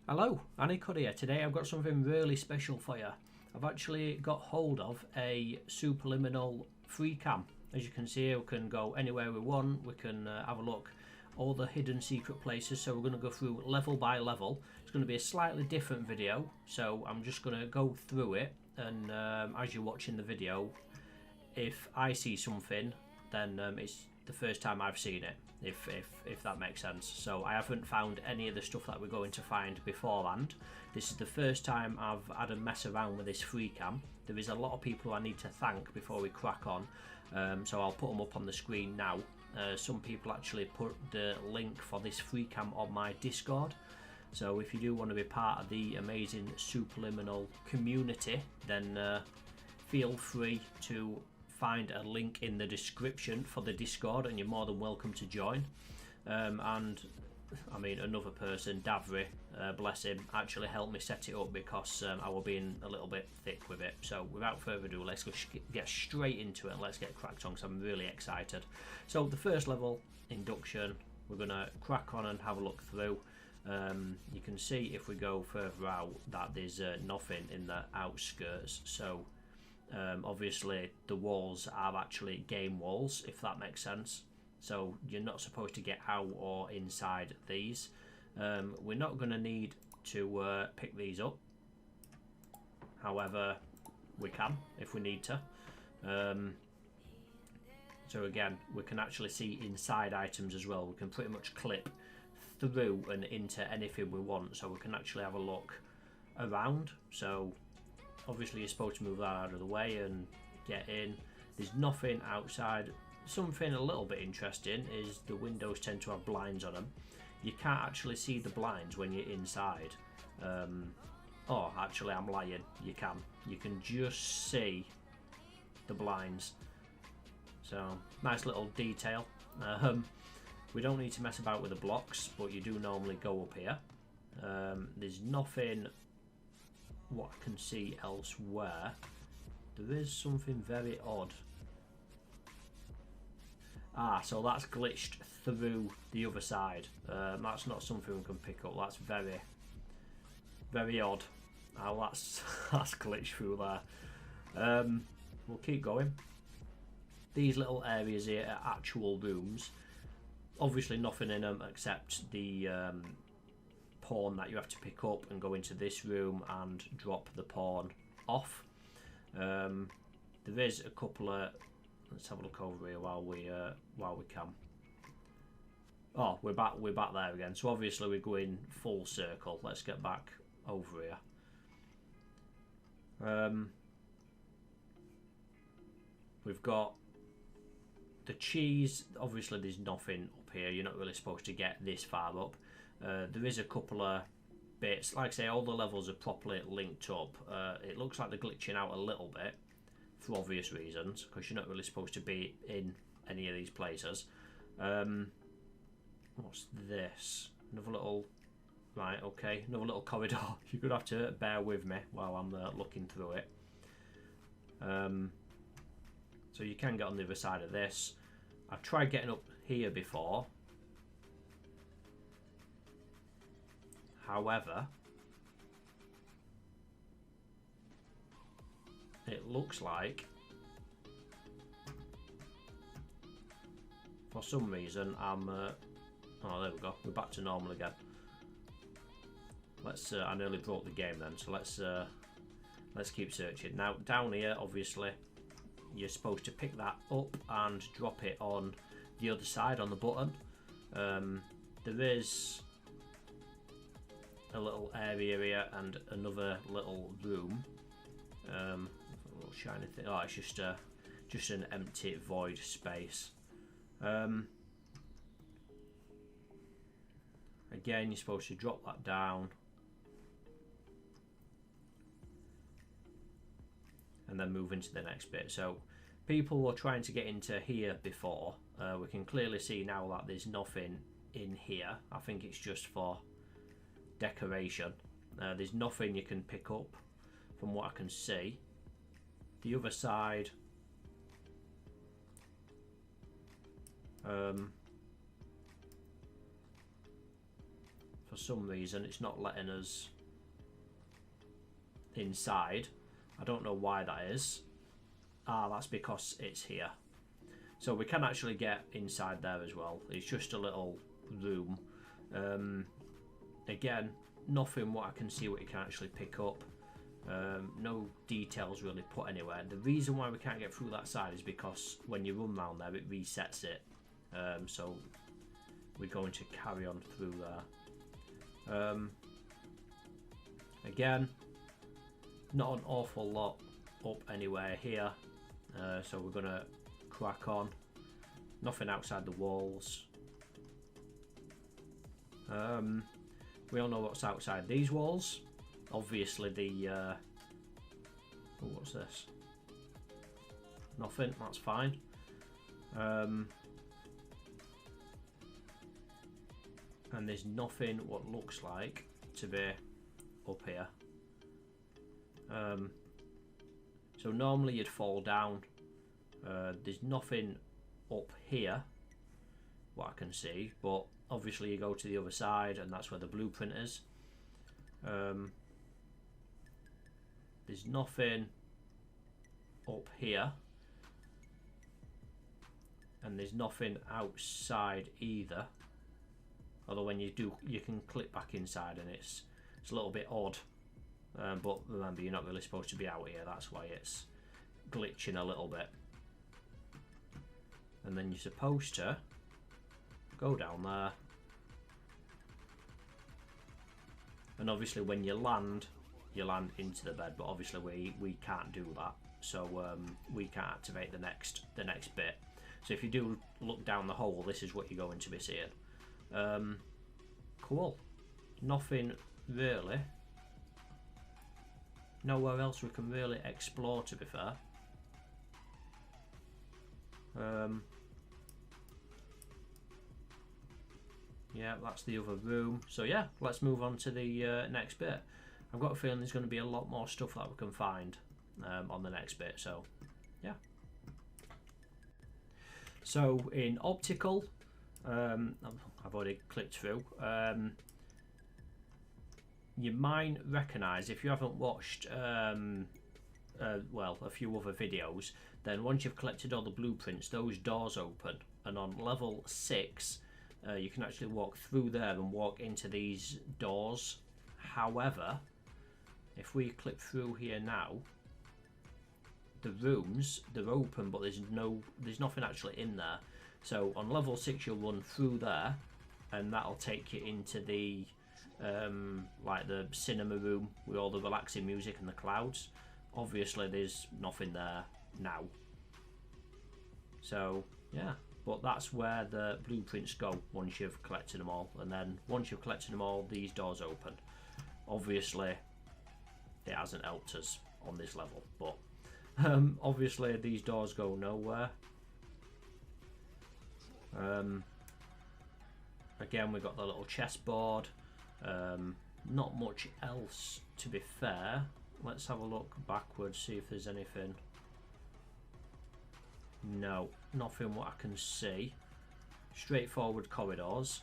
Hello, AniCod here. Today I've got something really special for you. I've actually got hold of a Superliminal Freecam. As you can see, we can go anywhere we want. We can have a look all the hidden secret places. So we're going to go through level by level. It's going to be a slightly different video, so I'm just going to go through it, and as you're watching the video, if I see something, then it's the first time I've seen it, if that makes sense. So I haven't found any of the stuff that we're going to find beforehand. This is the first time I've had a mess around with this Freecam. There is a lot of people I need to thank before we crack on, so I'll put them up on the screen now. Some people actually put the link for this Freecam on my Discord, so if you do want to be part of the amazing Superliminal community, then feel free to find a link in the description for the Discord, and you're more than welcome to join. And I mean, another person, Davri, bless him, actually helped me set it up because I was being a little bit thick with it. So without further ado, let's go get straight into it and let's get cracked on, because I'm really excited. So the first level, induction, we're going to crack on and have a look through. You can see if we go further out that there's nothing in the outskirts. So obviously the walls are actually game walls, if that makes sense. So you're not supposed to get out or inside these. We're not going to need to pick these up, however we can if we need to. So again, we can actually see inside items as well. We can pretty much clip through and into anything we want, so we can actually have a look around. So obviously you're supposed to move that out of the way and get in. There's nothing outside. Something a little bit interesting is the windows tend to have blinds on them. You can't actually see the blinds when you're inside. Oh, actually I'm lying, you can. You can just see the blinds. So nice little detail. We don't need to mess about with the blocks, but you do normally go up here. There's nothing what I can see elsewhere. There is something very odd. Ah, so that's glitched through the other side. That's not something we can pick up. That's very, very odd. Oh, that's glitched through there. We'll keep going. These little areas here are actual rooms. Obviously nothing in them except the pawn that you have to pick up and go into this room and drop the pawn off. There is a couple of, let's have a look over here while we can. Oh, we're back there again. So obviously we're going full circle. Let's get back over here. We've got the cheese. Obviously there's nothing up here. You're not really supposed to get this far up. There is a couple of bits. Like I say, all the levels are properly linked up. It looks like they're glitching out a little bit for obvious reasons, because you're not really supposed to be in any of these places. What's this? Another little... Right, okay, another little corridor. You're going to have to bear with me while I'm looking through it. So you can get on the other side of this. I've tried getting up here before. However, it looks like for some reason I'm oh, there we go, we're back to normal again. Let's I nearly broke the game then, so let's keep searching. Now down here obviously you're supposed to pick that up and drop it on the other side on the button. There is a little area here and another little room. A little shiny thing. Oh, it's just an empty void space. Again, you're supposed to drop that down and then move into the next bit. So people were trying to get into here before. We can clearly see now that there's nothing in here. I think it's just for decoration. There's nothing you can pick up from what I can see. The other side, For some reason it's not letting us inside. I don't know why that is. That's because it's here. So we can actually get inside there as well. It's just a little room. Again, nothing what I can see what you can actually pick up. No details really put anywhere. The reason why we can't get through that side is because when you run round there it resets it. So we're going to carry on through there. Again, not an awful lot up anywhere here, so we're gonna crack on. Nothing outside the walls. We all know what's outside these walls. Obviously the oh, what's this? Nothing, that's fine. And there's nothing what looks like to be up here. So normally you'd fall down. There's nothing up here what I can see, but obviously you go to the other side and that's where the blueprint is. There's nothing up here, and there's nothing outside either, although when you do you can click back inside and it's a little bit odd. But remember, you're not really supposed to be out here, that's why it's glitching a little bit. And then you're supposed to go down there, and obviously when you land into the bed, but obviously we can't do that, so we can't activate the next bit. So if you do look down the hole, this is what you're going to be seeing. Cool. Nothing really. Nowhere else we can really explore, to be fair. Yeah, that's the other room. So yeah, let's move on to the next bit. I've got a feeling there's going to be a lot more stuff that we can find on the next bit, so yeah. So in Optical, I've already clicked through. You might recognise, if you haven't watched well, a few other videos, then once you've collected all the blueprints, those doors open, and on level 6 you can actually walk through there and walk into these doors. However, if we click through here now, the rooms, they're open, but there's nothing actually in there. So on level 6 you'll run through there, and that'll take you into the like the cinema room with all the relaxing music and the clouds. Obviously there's nothing there now, so yeah, but that's where the blueprints go once you've collected them all. And then once you've collected them all, these doors open. Obviously it hasn't helped us on this level, but obviously these doors go nowhere. Again, we've got the little chessboard. Not much else, to be fair. Let's have a look backwards, see if there's anything. No, nothing what I can see. Straightforward corridors.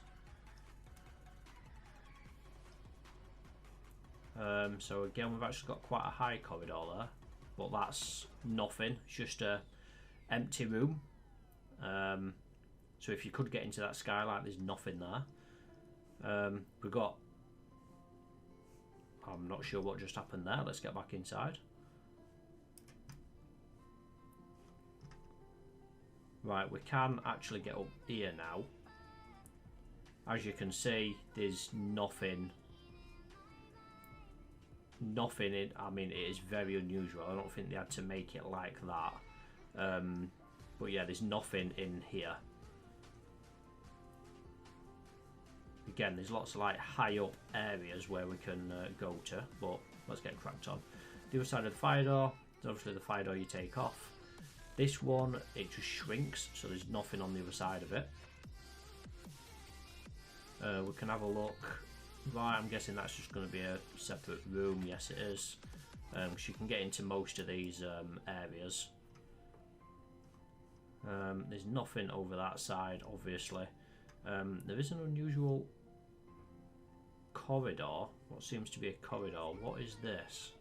So again, we've actually got quite a high corridor there, but that's nothing. It's just a empty room. So if you could get into that skylight, there's nothing there. We've got, I'm not sure what just happened there. Let's get back inside. Right, we can actually get up here now. As you can see, there's nothing in. I mean, it is very unusual. I don't think they had to make it like that. But yeah, there's nothing in here. Again, there's lots of like high up areas where we can go to, but let's get cracked on. The other side of the fire door is obviously the fire door you take off. This one, it just shrinks, so there's nothing on the other side of it. We can have a look. Right, I'm guessing that's just going to be a separate room. Yes, it is. So you can get into most of these areas. There's nothing over that side, obviously. There is an unusual corridor. What seems to be a corridor. What is this?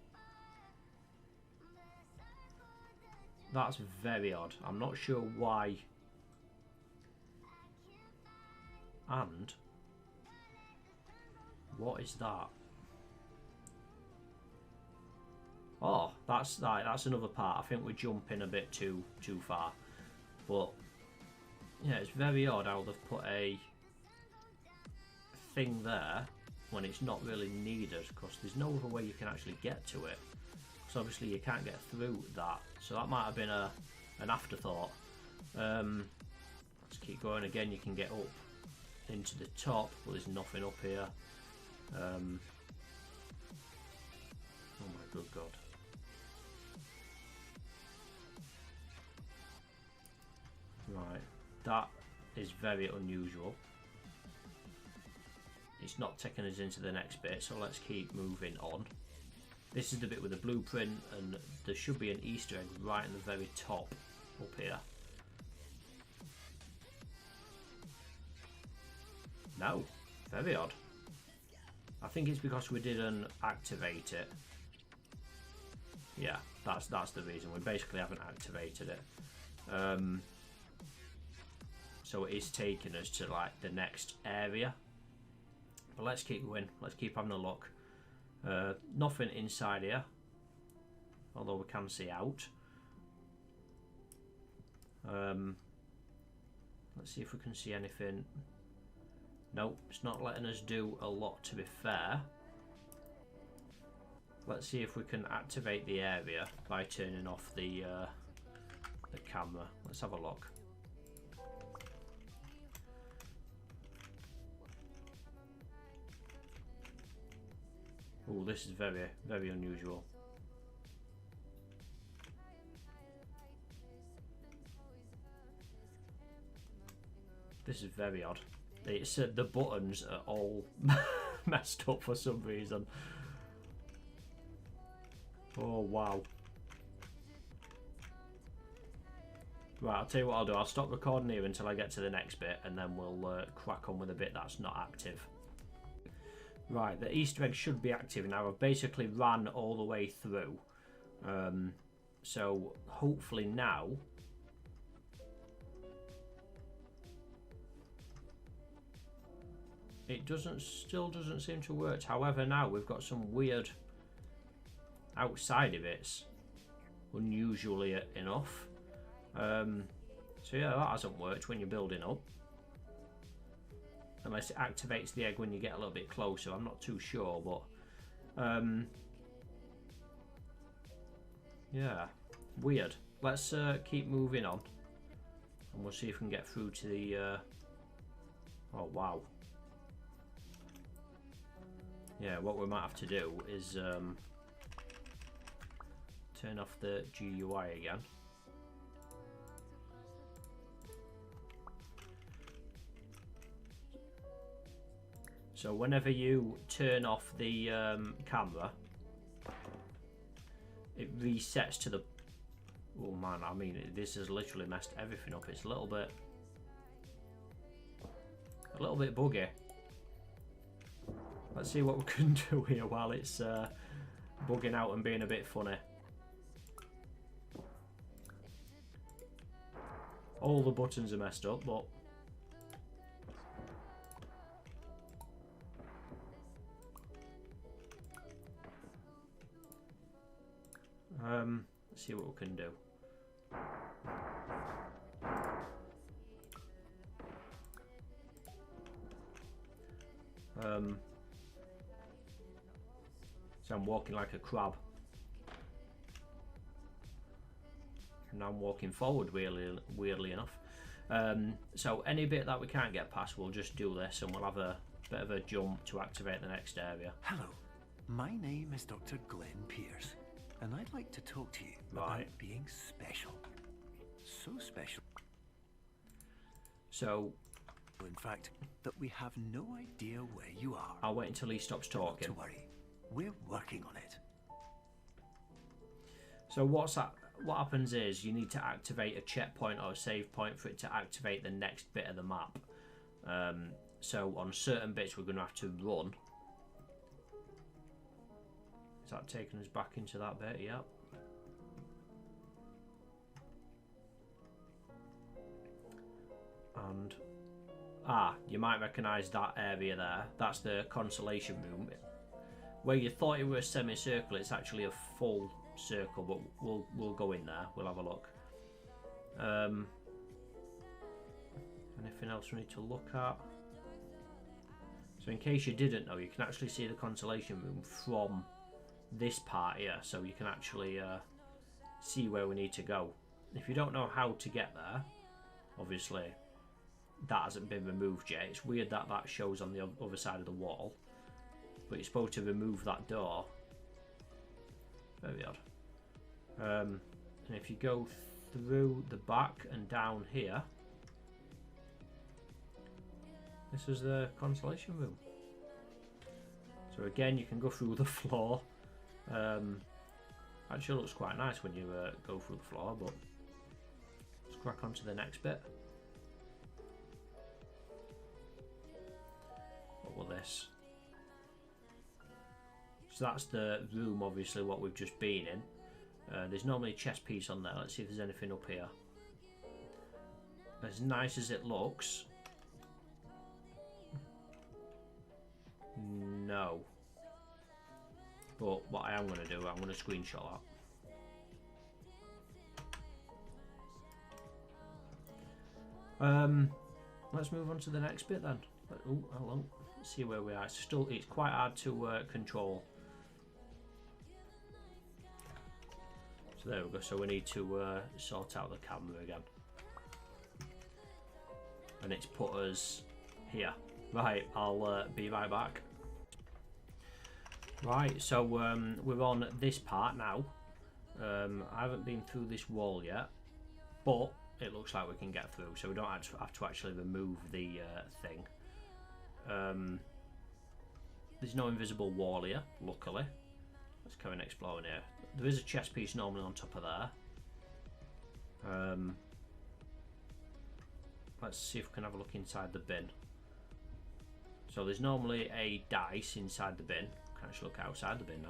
That's very odd. I'm not sure why. And what is that? Oh, that's another part. I think we're jumping a bit too far. But yeah, it's very odd how they've put a thing there when it's not really needed, because there's no other way you can actually get to it. So obviously you can't get through that. So that might have been an afterthought. Let's keep going again. You can get up into the top, but there's nothing up here. Oh my good god. Right, that is very unusual. It's not taking us into the next bit, so let's keep moving on. This is the bit with the blueprint, and there should be an Easter egg right in the very top up here. No, very odd. I think it's because we didn't activate it. Yeah, that's the reason. We basically haven't activated it. So it is taking us to like the next area. But let's keep going. Let's keep having a look. Nothing inside here, although we can see out. Let's see if we can see anything. Nope, it's not letting us do a lot, to be fair. Let's see if we can activate the area by turning off the camera. Let's have a look. Oh, this is very, very unusual. This is very odd. It's the buttons are all messed up for some reason. Oh wow. Right, I'll tell you what I'll do. I'll stop recording here until I get to the next bit, and then we'll crack on with a bit that's not active. Right, the Easter egg should be active now. I've basically ran all the way through. So hopefully now it still doesn't seem to work. However, now we've got some weird outside of it, unusually enough. So yeah, that hasn't worked when you're building up. Unless it activates the egg when you get a little bit closer. I'm not too sure, but yeah, weird. Let's keep moving on, and we'll see if we can get through to the oh wow. Yeah, what we might have to do is turn off the GUI again. So whenever you turn off the camera, it resets to the... Oh man, I mean, this has literally messed everything up. It's a little bit buggy. Let's see what we can do here while it's bugging out and being a bit funny. All the buttons are messed up, but let's see what we can do. So I'm walking like a crab. And I'm walking forward weirdly enough. So any bit that we can't get past, we'll just do this, and we'll have a bit of a jump to activate the next area. Hello, my name is Dr. Glenn Pierce, and I'd like to talk to you about being special. So special. So, in fact, that we have no idea where you are. I'll wait until he stops talking. Not to worry, we're working on it. So what happens is you need to activate a checkpoint or a save point for it to activate the next bit of the map. So on certain bits we're going to have to run, Is that taking us back into that bit? Yep. And you might recognise that area there. That's the consolation room. Where you thought it was a semicircle, it's actually a full circle, but we'll go in there. We'll have a look. Anything else we need to look at? So in case you didn't know, you can actually see the consolation room from this part here, so you can actually see where we need to go. If you don't know how to get there, obviously that hasn't been removed yet. It's weird that that shows on the other side of the wall, but you're supposed to remove that door. Very odd. And if you go through the back and down here, this is the consolation room. So again, you can go through the floor. Actually looks quite nice when you go through the floor, but let's crack on to the next bit. What will this? So that's the room, obviously, what we've just been in. There's normally a chess piece on there. Let's see if there's anything up here. As nice as it looks, no. But what I am going to do, I'm going to screenshot that. Let's move on to the next bit then. Oh, hold on. Let's see where we are. It's quite hard to control. So there we go. So we need to sort out the camera again. And it's put us here. Right, I'll be right back. Right, so we're on this part now. I haven't been through this wall yet, but it looks like we can get through, so we don't have to actually remove the thing. There's no invisible wall here, luckily. Let's carry on exploring here. There is a chess piece normally on top of there. Let's see if we can have a look inside the bin. So there's normally a dice inside the bin. Can actually look outside the bin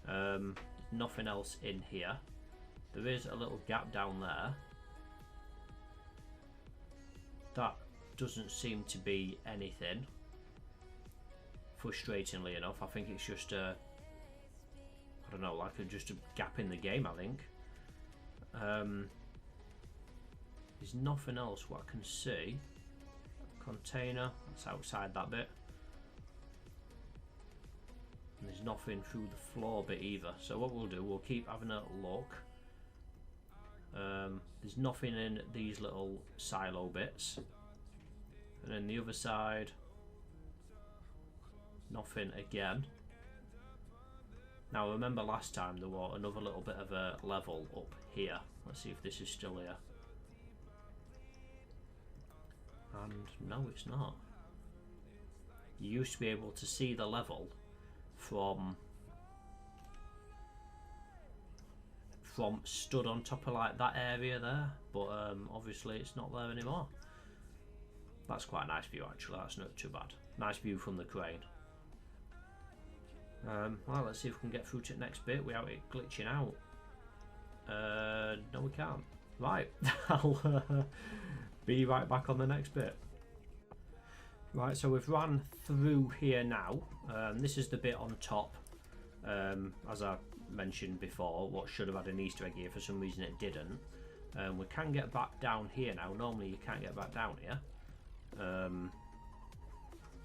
now. Nothing else in here. There is a little gap down there. That doesn't seem to be anything. Frustratingly enough, I think it's just a, I don't know, like just a gap in the game, I think. There's nothing else what I can see. Container, that's outside that bit. And there's nothing through the floor bit either. So what we'll do, we'll keep having a look. There's nothing in these little silo bits. And then the other side, nothing again. Now remember last time there was another little bit of a level up here. Let's see if this is still here. And no, it's not. You used to be able to see the level from stood on top of like that area there, but obviously it's not there anymore. That's quite a nice view actually, that's not too bad. Nice view from the crane. Well, let's see if we can get through to the next bit without it glitching out. No, we can't. Right, I'll be right back on the next bit. Right, so we've run through here now. This is the bit on top. As I mentioned before, what should have had an Easter egg here, for some reason it didn't. We can get back down here now. Normally you can't get back down here.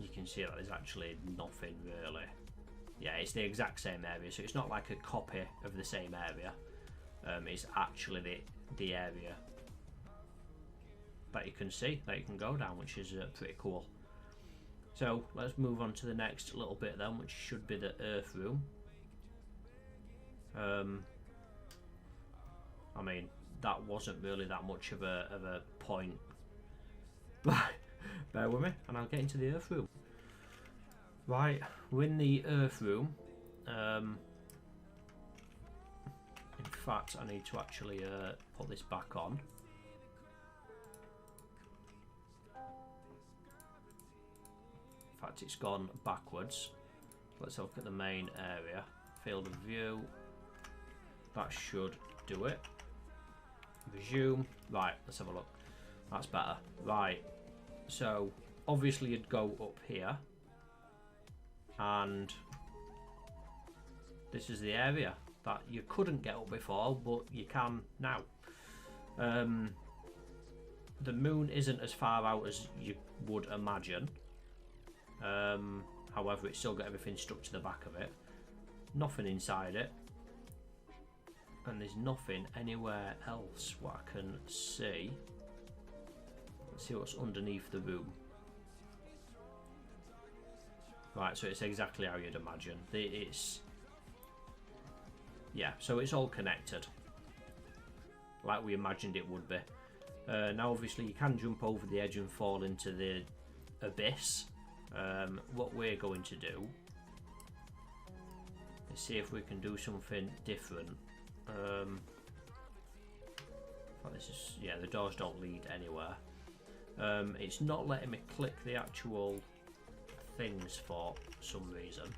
You can see that there's actually nothing really. Yeah, it's the exact same area, so it's not like a copy of the same area. It's actually the area that you can see, that you can go down, which is pretty cool. So let's move on to the next little bit then, which should be the Earth room. I mean, that wasn't really that much of a point. Bear with me, and I'll get into the Earth room. Right, we're in the Earth room. In fact, I need to actually put this back on. In fact, it's gone backwards. Let's look at the main area. Field of view. That should do it. Resume. Right, let's have a look. That's better. Right, so obviously you'd go up here. And this is the area that you couldn't get up before, but you can now. The moon isn't as far out as you would imagine. However, it's still got everything stuck to the back of it. Nothing inside it. And there's nothing anywhere else what I can see. Let's see what's underneath the room. Right, so it's exactly how you'd imagine. Yeah, so it's all connected. Like we imagined it would be. Now obviously you can jump over the edge and fall into the abyss. What we're going to do is see if we can do something different. Yeah, the doors don't lead anywhere. It's not letting me click the actual things for some reason.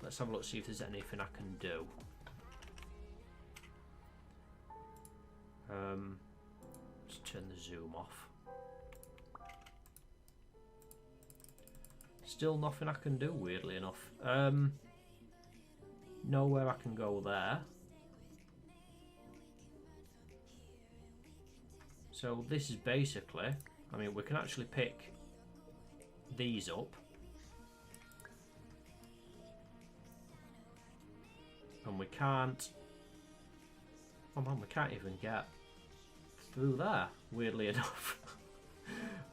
Let's have a look, see if there's anything I can do. Let's turn the zoom off. Still nothing I can do, weirdly enough. Nowhere I can go there. So this is basically, I mean, we can actually pick these up. And we can't, oh man, we can't even get through there, weirdly enough.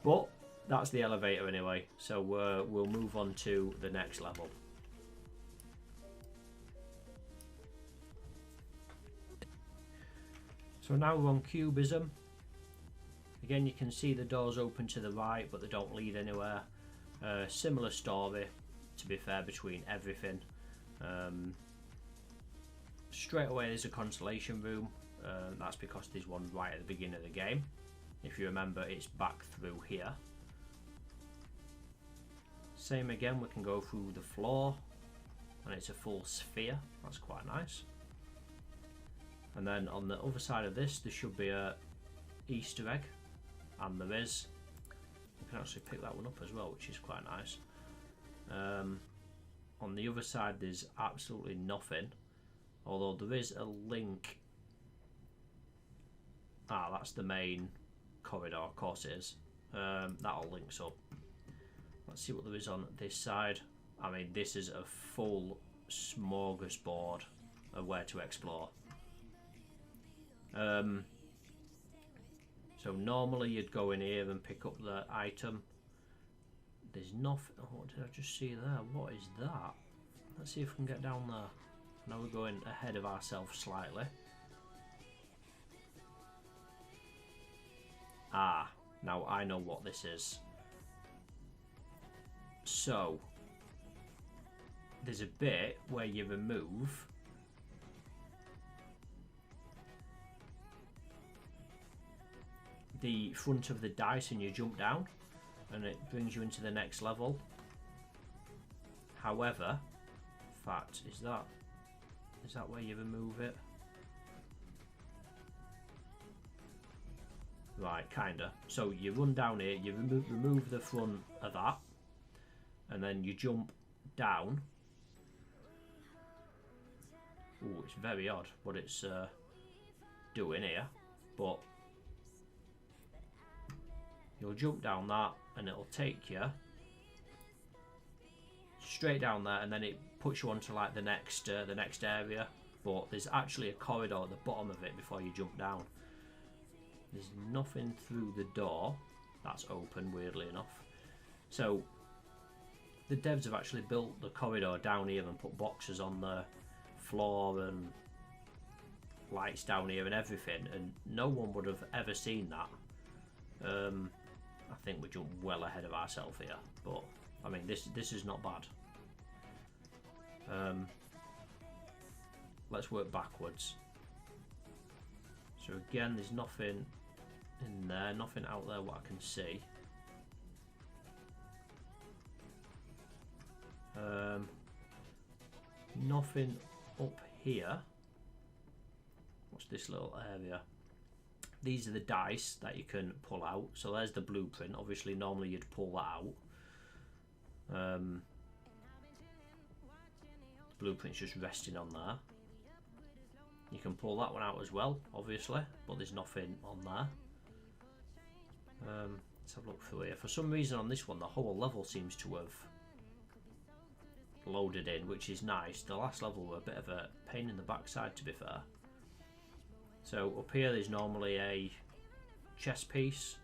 But that's the elevator anyway, so we'll move on to the next level. So now we're on Cubism. Again, you can see the doors open to the right, but they don't lead anywhere. Similar story, to be fair, between everything. Straight away there's a consolation room. That's because there's one right at the beginning of the game. If you remember, it's back through here. Same again, we can go through the floor, and it's a full sphere. That's quite nice. And then on the other side of this, there should be a Easter egg, and there is. You can actually pick that one up as well, which is quite nice. On the other side, there's absolutely nothing, although there is a link. Ah, that's the main corridor, of course it is. That all links up. Let's see what there is on this side. I mean, this is a full smorgasbord of where to explore. So normally you'd go in here and pick up the item. There's nothing. Oh, what did I just see there? What is that? Let's see if we can get down there. Now we're going ahead of ourselves slightly. Ah, now I know what this is. So there's a bit where you remove the front of the dice and you jump down, and it brings you into the next level. However, in fact, is that where you remove it? Right, kinda. So you run down here, you remove the front of that, and then you jump down. Ooh, it's very odd what it's doing here, but you'll jump down that and it'll take you straight down there, and then it puts you onto like the next area. But there's actually a corridor at the bottom of it before you jump down. There's nothing through the door that's open, weirdly enough. So the devs have actually built the corridor down here and put boxes on the floor and lights down here and everything, and no one would have ever seen that. I think we jumped well ahead of ourselves here, but I mean this is not bad. Let's work backwards. So again, there's nothing in there, nothing out there what I can see. nothing up here. What's this little area? These are the dice that you can pull out. So there's the blueprint. Obviously normally you'd pull that out. The blueprint's just resting on there. You can pull that one out as well, obviously, but there's nothing on there. Let's have a look through here. For some reason on this one the whole level seems to have loaded in, which is nice. The last level were a bit of a pain in the backside, to be fair. So up here there's normally a chess piece.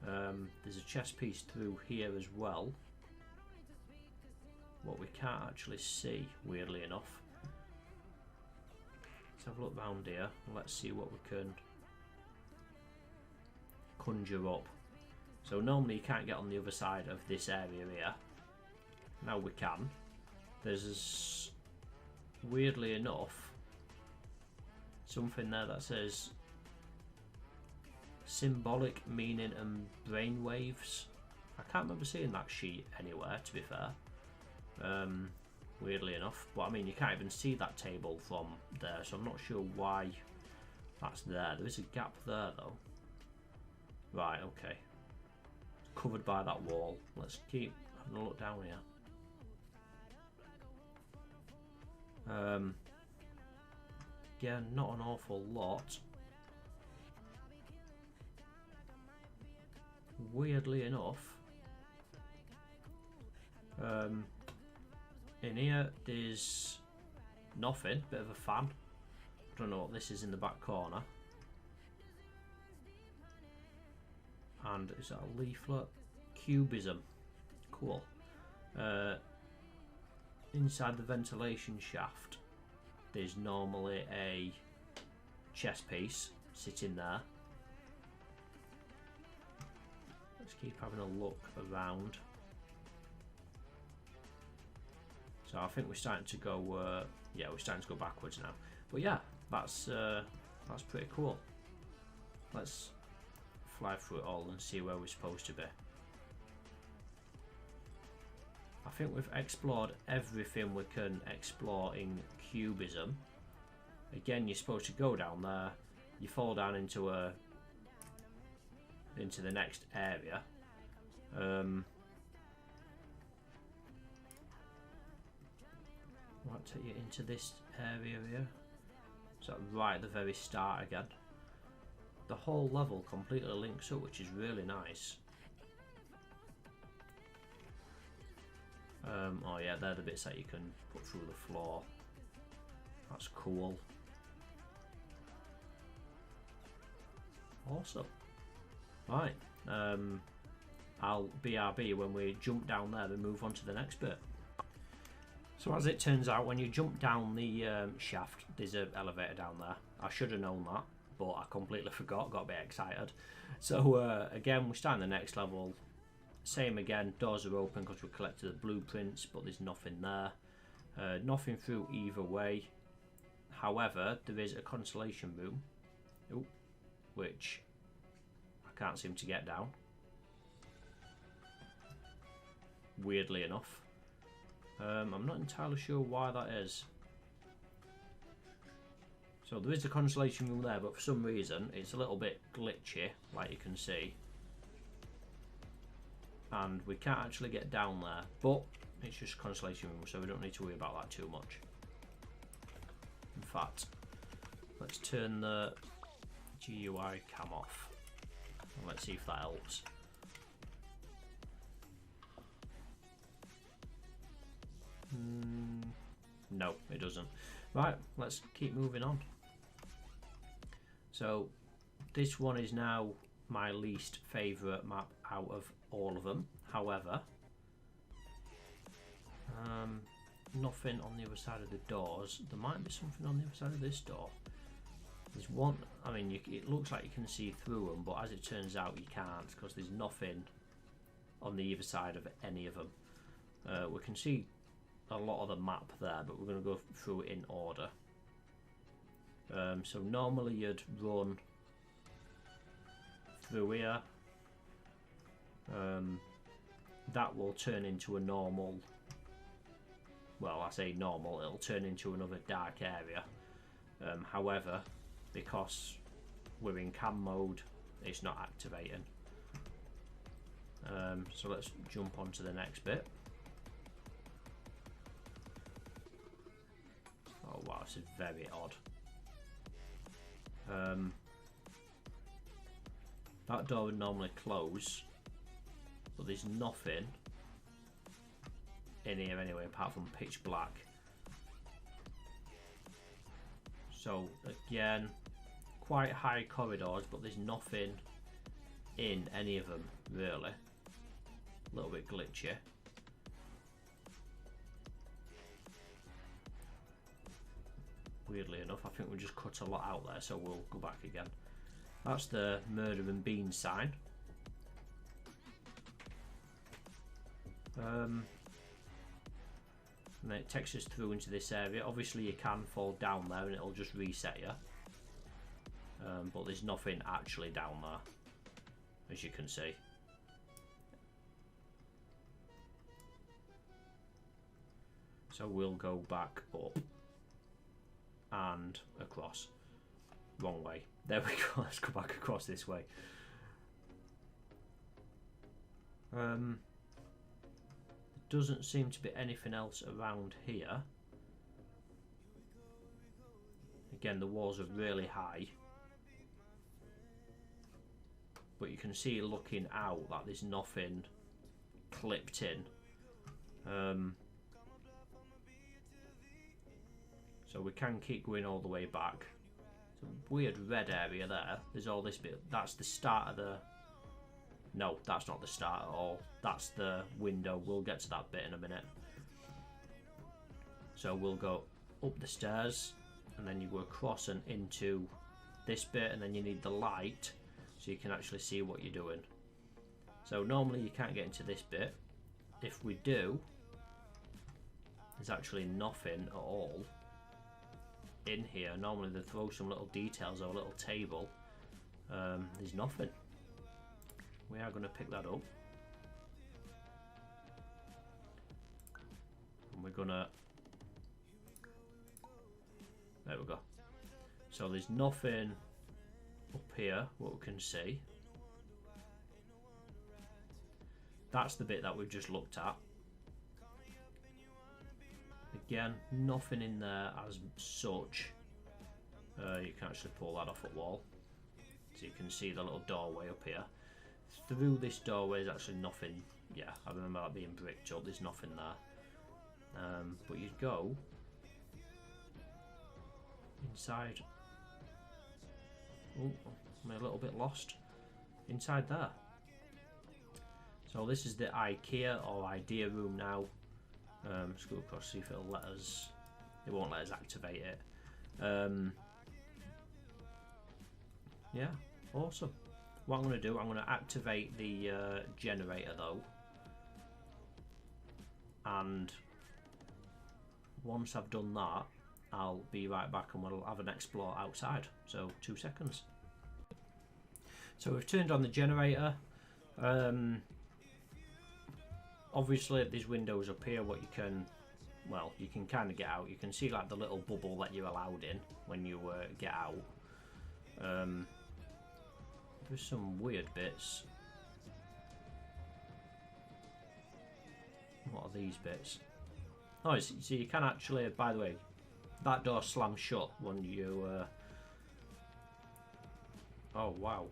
There's a chess piece through here as well. What we can't actually see, weirdly enough. Let's have a look round here and let's see what we can conjure up. So normally you can't get on the other side of this area here. Now we can. There's, weirdly enough, something there that says symbolic meaning and brainwaves. I can't remember seeing that sheet anywhere, to be fair. Weirdly enough, but I mean you can't even see that table from there, so I'm not sure why that's there. There is a gap there though. Right, okay. It's covered by that wall. Let's keep having a look down here. Again, not an awful lot. Weirdly enough, in here there's nothing. Bit of a fan. I don't know what this is in the back corner. And is that a leaflet? Cubism. Cool. Inside the ventilation shaft there's normally a chess piece sitting there. Let's keep having a look around. So I think we're starting to go yeah, we're starting to go backwards now. But yeah, that's pretty cool. Let's fly through it all and see where we're supposed to be. I think we've explored everything we can explore in Cubism. Again, you're supposed to go down there, you fall down into the next area. Might take you into this area here. So right at the very start again. The whole level completely links up, which is really nice. Oh yeah, they're the bits that you can put through the floor. That's cool. Awesome. Right. I'll BRB when we jump down there and move on to the next bit. So as it turns out, when you jump down the shaft, there's an elevator down there. I should have known that, but I completely forgot, got a bit excited. So again, we're starting the next level. Same again, doors are open because we collected the blueprints, but there's nothing there. Nothing through either way. However, there is a consolation room, which I can't seem to get down. Weirdly enough. I'm not entirely sure why that is. So there is a consolation room there, but for some reason it's a little bit glitchy, like you can see. And we can't actually get down there, but it's just a consolation room, so we don't need to worry about that too much. In fact, let's turn the GUI cam off and let's see if that helps. No, it doesn't. Right, let's keep moving on. So this one is now my least favourite map out of all of them. However, nothing on the other side of the doors. There might be something on the other side of this door. There's one, I mean, it looks like you can see through them, but as it turns out you can't, because there's nothing on the either side of any of them. We can see a lot of the map there, but we're going to go through it in order. So normally you'd run through here. That will turn into a normal well, I say normal, it'll turn into another dark area. However, because we're in cam mode, it's not activating. So let's jump on to the next bit. Oh wow, this is very odd. That door would normally close, but there's nothing in here anyway apart from pitch black. So again, quite high corridors, but there's nothing in any of them really. A little bit glitchy. Weirdly enough, I think we just cut a lot out there, so we'll go back again. That's the murder and beans sign. And then it takes us through into this area. Obviously you can fall down there and it'll just reset you. But there's nothing actually down there, as you can see. So we'll go back up and across. Wrong way. There we go. Let's go back across this way. There doesn't seem to be anything else around here. Again, the walls are really high, but you can see looking out that there's nothing clipped in. So we can keep going all the way back. It's a weird red area there. There's all this bit. That's the start of the... No, that's not the start at all. That's the window. We'll get to that bit in a minute. So we'll go up the stairs, and then you go across and into this bit, and then you need the light so you can actually see what you're doing. So normally you can't get into this bit. If we do, there's actually nothing at all in here. Normally they throw some little details or a little table. There's nothing. We are going to pick that up, and we're gonna, there we go. So there's nothing up here what we can see. That's the bit that we've just looked at. Again, nothing in there as such. You can actually pull that off a wall, so you can see the little doorway up here. Through this doorway is actually nothing. Yeah, I remember that being bricked up. There's nothing there. But you go inside. Oh, I'm a little bit lost. Inside there. So this is the IKEA or idea room now. Let's go across, see if it'll let us. It won't let us activate it. Yeah, awesome. What I'm going to do, I'm going to activate the generator though, and once I've done that, I'll be right back and we'll have an explore outside. So 2 seconds. So we've turned on the generator. Obviously these windows up here, what you can, well, you can kind of get out. You can see like the little bubble that you're allowed in when you get out. There's some weird bits. What are these bits? Oh, so you can actually, by the way, that door slams shut when you oh wow.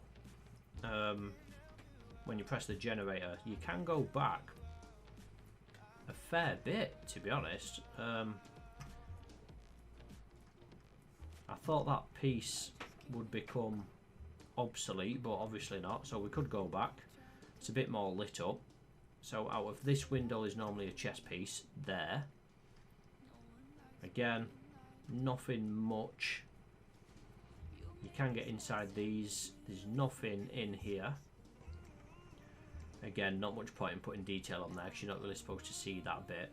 When you press the generator, you can go back a fair bit, to be honest. I thought that piece would become obsolete, but obviously not, so we could go back. It's a bit more lit up. So out of this window is normally a chess piece there. Again, nothing much. You can get inside these. There's nothing in here. Again, not much point in putting detail on there because you're not really supposed to see that bit.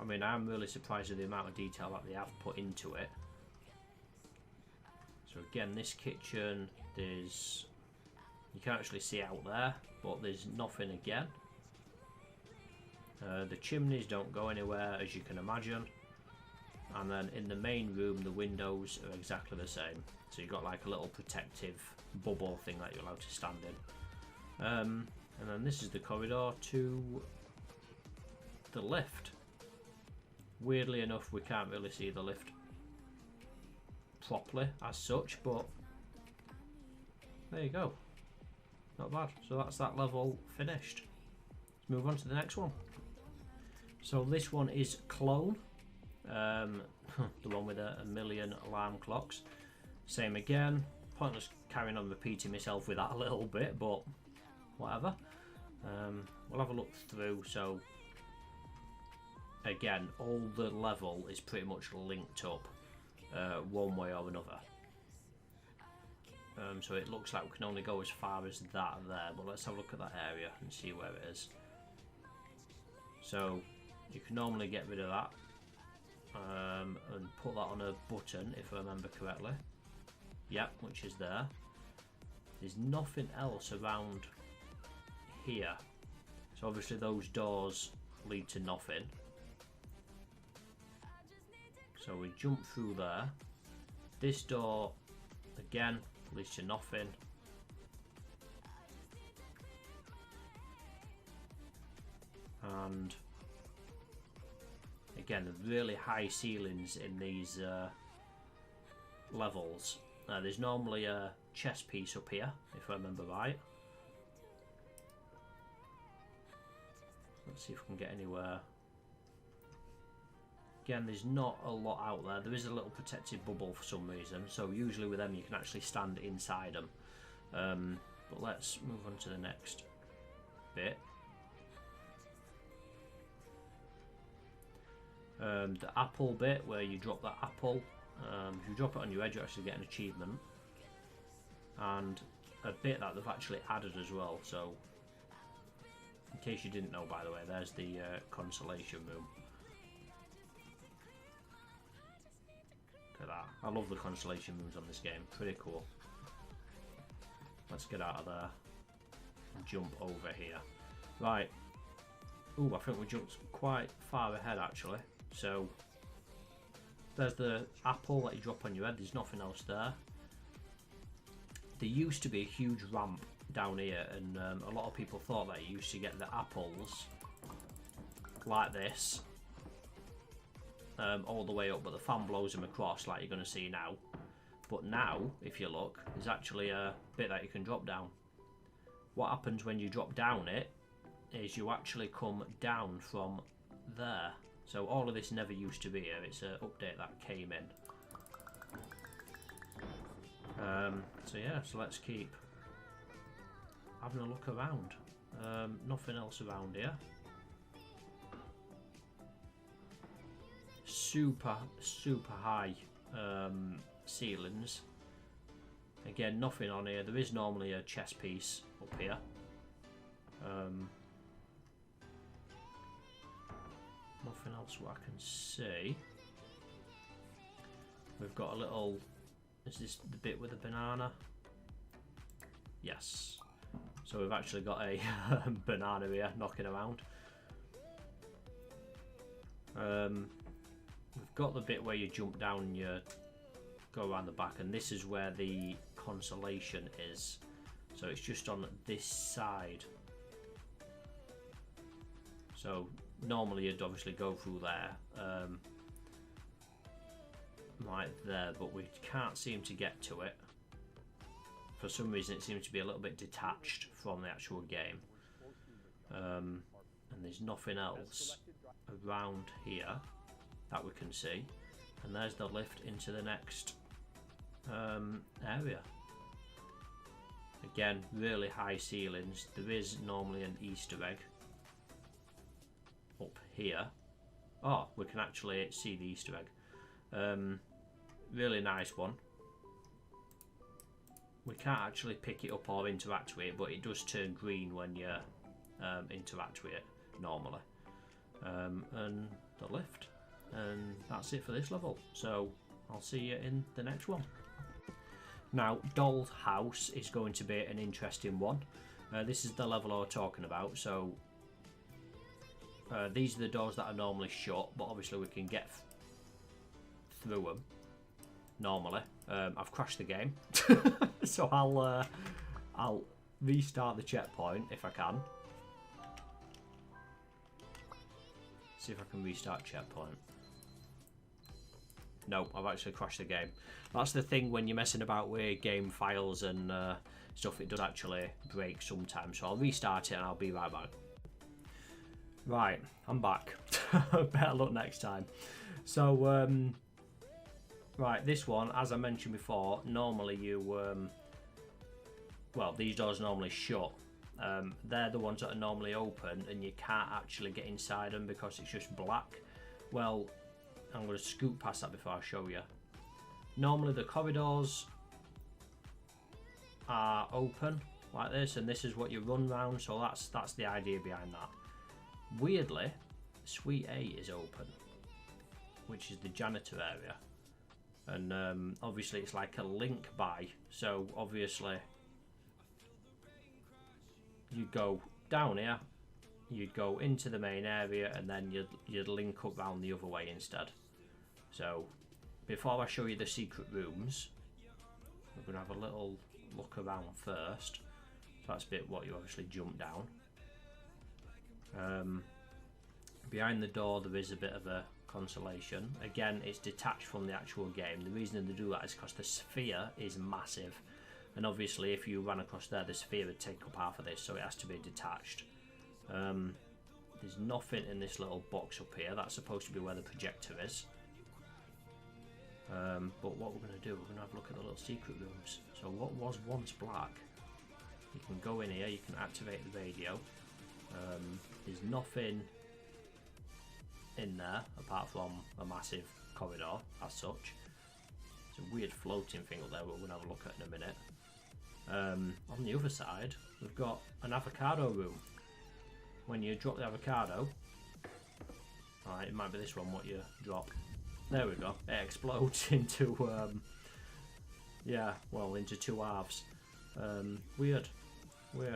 I mean, I'm really surprised at the amount of detail that they have put into it. So again, this kitchen, there's, you can actually see out there, but there's nothing again. The chimneys don't go anywhere, as you can imagine. And then in the main room, the windows are exactly the same. So you've got like a little protective bubble thing that you're allowed to stand in. And then this is the corridor to the lift. Weirdly enough, we can't really see the lift properly as such, but there you go. Not bad. So that's that level finished. Let's move on to the next one. So this one is Clone. The one with a million alarm clocks. Same again. Pointless carrying on repeating myself with that a little bit, but whatever. We'll have a look through. So again, all the level is pretty much linked up one way or another. So it looks like we can only go as far as that there, but let's have a look at that area and see where it is. So you can normally get rid of that and put that on a button, if I remember correctly. Yep, which is there. There's nothing else around here, so obviously those doors lead to nothing. So we jump through there. This door again leads to nothing. And again, really high ceilings in these levels. There's normally a chess piece up here, if I remember right. Let's see if we can get anywhere. Again, there's not a lot out there. There is a little protective bubble for some reason, so usually with them you can actually stand inside them. But let's move on to the next bit. The apple bit, where you drop that apple. If you drop it on your head, you actually get an achievement. And a bit that they've actually added as well. So, in case you didn't know, by the way, there's the consolation room. Look at that. I love the consolation rooms on this game. Pretty cool. Let's get out of there and jump over here. Right. Ooh, I think we jumped quite far ahead actually. So there's the apple that you drop on your head. There's nothing else there. There used to be a huge ramp down here, and a lot of people thought that you used to get the apples like this all the way up, but the fan blows them across like you're going to see now. But now, if you look, there's actually a bit that you can drop down. What happens when you drop down it is you actually come down from there. So all of this never used to be here. It's an update that came in. So yeah, so let's keep having a look around. Nothing else around here. Super high ceilings. Again, nothing on here. There is normally a chess piece up here. Nothing else what I can see. We've got a little... Is this the bit with the banana? Yes. So we've actually got a banana here knocking around. We've got the bit where you jump down and you go around the back, and this is where the consolation is. So it's just on this side. So normally you'd obviously go through there, right there, but we can't seem to get to it. For some reason it seems to be a little bit detached from the actual game. And there's nothing else around here that we can see. And there's the lift into the next area. Again, really high ceilings. There is normally an Easter egg up here. Oh, we can actually see the Easter egg. Really nice one. We can't actually pick it up or interact with it, but it does turn green when you interact with it normally. And the lift. And that's it for this level. So I'll see you in the next one. Now, Dollhouse is going to be an interesting one. This is the level I was talking about. So These are the doors that are normally shut, but obviously we can get through them normally. I've crashed the game, so I'll restart the checkpoint if I can. See if I can restart checkpoint. No, I've actually crashed the game. That's the thing when you're messing about with game files and stuff, it does actually break sometimes. So I'll restart it and I'll be right back. Right, I'm back. Better luck next time. So, right, this one, as I mentioned before, normally you, well, these doors normally shut. They're the ones that are normally open and you can't actually get inside them because it's just black. Well, I'm going to scoot past that before I show you. Normally the corridors are open like this, and this is what you run round, so that's the idea behind that. Weirdly, Suite A is open, which is the janitor area, and obviously it's like a link by, so obviously you'd go down here, you'd go into the main area, and then you'd link up round the other way instead. So before I show you the secret rooms, we're going to have a little look around first. So that's a bit what you obviously jump down. Behind the door there is a bit of a consolation. Again, it's detached from the actual game. The reason they do that is because the sphere is massive, and obviously if you ran across there, the sphere would take up half of this, so it has to be detached. There's nothing in this little box up here. That's supposed to be where the projector is. But what we're going to do, we're going to have a look at the little secret rooms. So what was once black, you can go in here, you can activate the radio. There's nothing in there apart from a massive corridor as such. It's a weird floating thing up there, but we're going to have a look at in a minute. On the other side, we've got an avocado room. When you drop the avocado, alright, it might be this one what you drop. There we go. It explodes into, yeah, well, into two halves. Weird.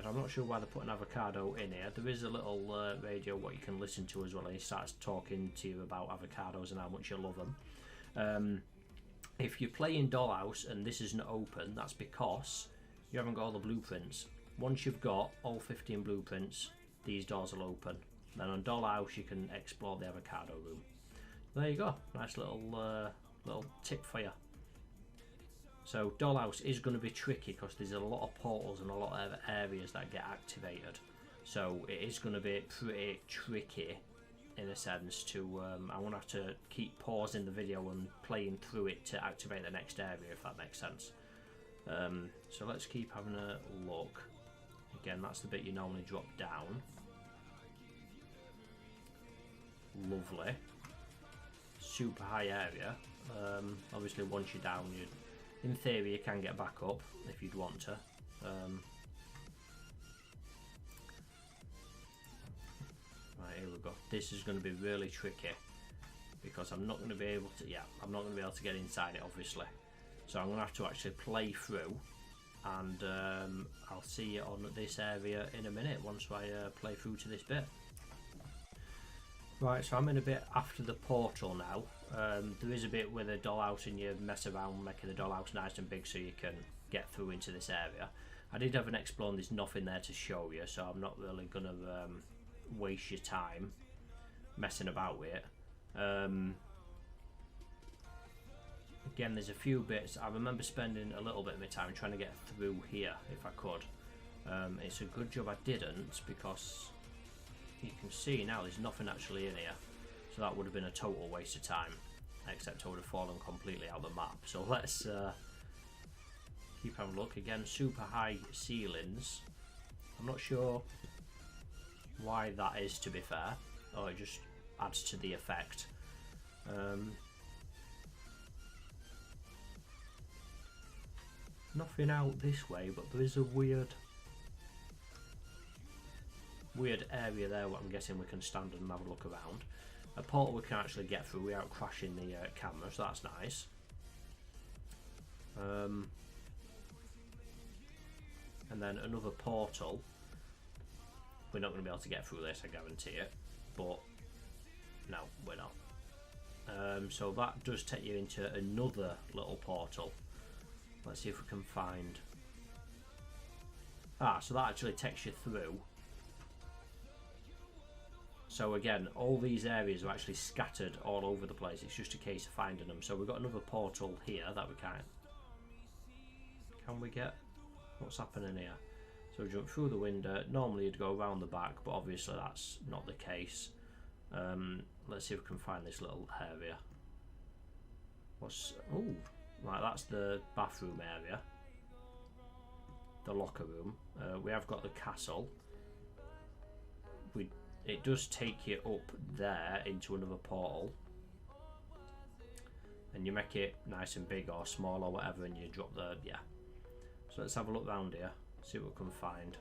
I'm not sure why they put an avocado in here. There is a little radio what you can listen to as well, and he starts talking to you about avocados and how much you love them. If you're playing Dollhouse and this isn't open, that's because you haven't got all the blueprints. Once you've got all 15 blueprints, these doors will open. Then on Dollhouse you can explore the avocado room. There you go, nice little little tip for you. So Dollhouse is going to be tricky because there's a lot of portals and a lot of areas that get activated. So it is going to be pretty tricky in a sense to, I'm going to have to keep pausing the video and playing through it to activate the next area, if that makes sense. So let's keep having a look. Again, that's the bit you normally drop down. Lovely. Super high area. Obviously once you're down, in theory you can get back up if you'd want to. Right, here we go. This is going to be really tricky because I'm not going to be able to, I'm not going to be able to get inside it obviously. So I'm going to have to actually play through, and I'll see you on this area in a minute once I play through to this bit. Right, so I'm in a bit after the portal now. There is a bit with a dollhouse and you mess around making the dollhouse nice and big so you can get through into this area. I did have an explore and there's nothing there to show you, so I'm not really going to waste your time messing about with it. Again, there's a few bits. I remember spending a little bit of my time trying to get through here if I could. It's a good job I didn't, because you can see now there's nothing actually in here, so that would have been a total waste of time, except I would have fallen completely out of the map. So let's keep having a look. Again, super high ceilings. I'm not sure why that is, to be fair, or it just adds to the effect. Nothing out this way, but there is a weird area there what I'm guessing we can stand and have a look around. A portal we can actually get through without crashing the camera, so that's nice. And then another portal. We're not going to be able to get through this, I guarantee it. but no, we're not. So that does take you into another little portal. Let's see if we can find... so that actually takes you through. So again, all these areas are actually scattered all over the place. It's just a case of finding them. So we've got another portal here that we can't... Can we get... What's happening here? So jump through the window. Normally you'd go around the back, but obviously that's not the case. Let's see if we can find this little area. What's... Oh, right, that's the bathroom area. The locker room. We have got the castle. It does take you up there into another portal. And you make it nice and big or small or whatever, and you drop the... Yeah. So let's have a look around here. See what we can find.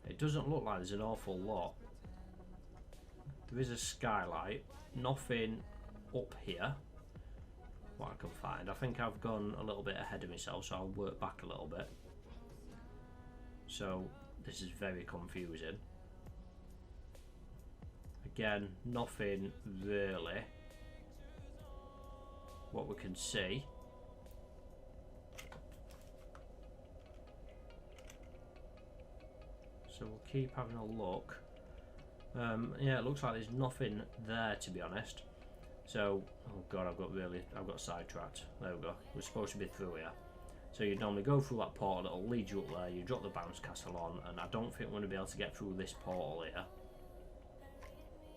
It doesn't look like there's an awful lot. There is a skylight. Nothing up here. What I can find. I think I've gone a little bit ahead of myself, so I'll work back a little bit. So this is very confusing. Again, nothing really. What we can see. So we'll keep having a look. Yeah, it looks like there's nothing there, to be honest. So, oh god, I've got sidetracked. There we go. We're supposed to be through here. So you'd normally go through that portal, it'll lead you up there, you drop the bounce castle on, and I don't think we're going to be able to get through this portal here.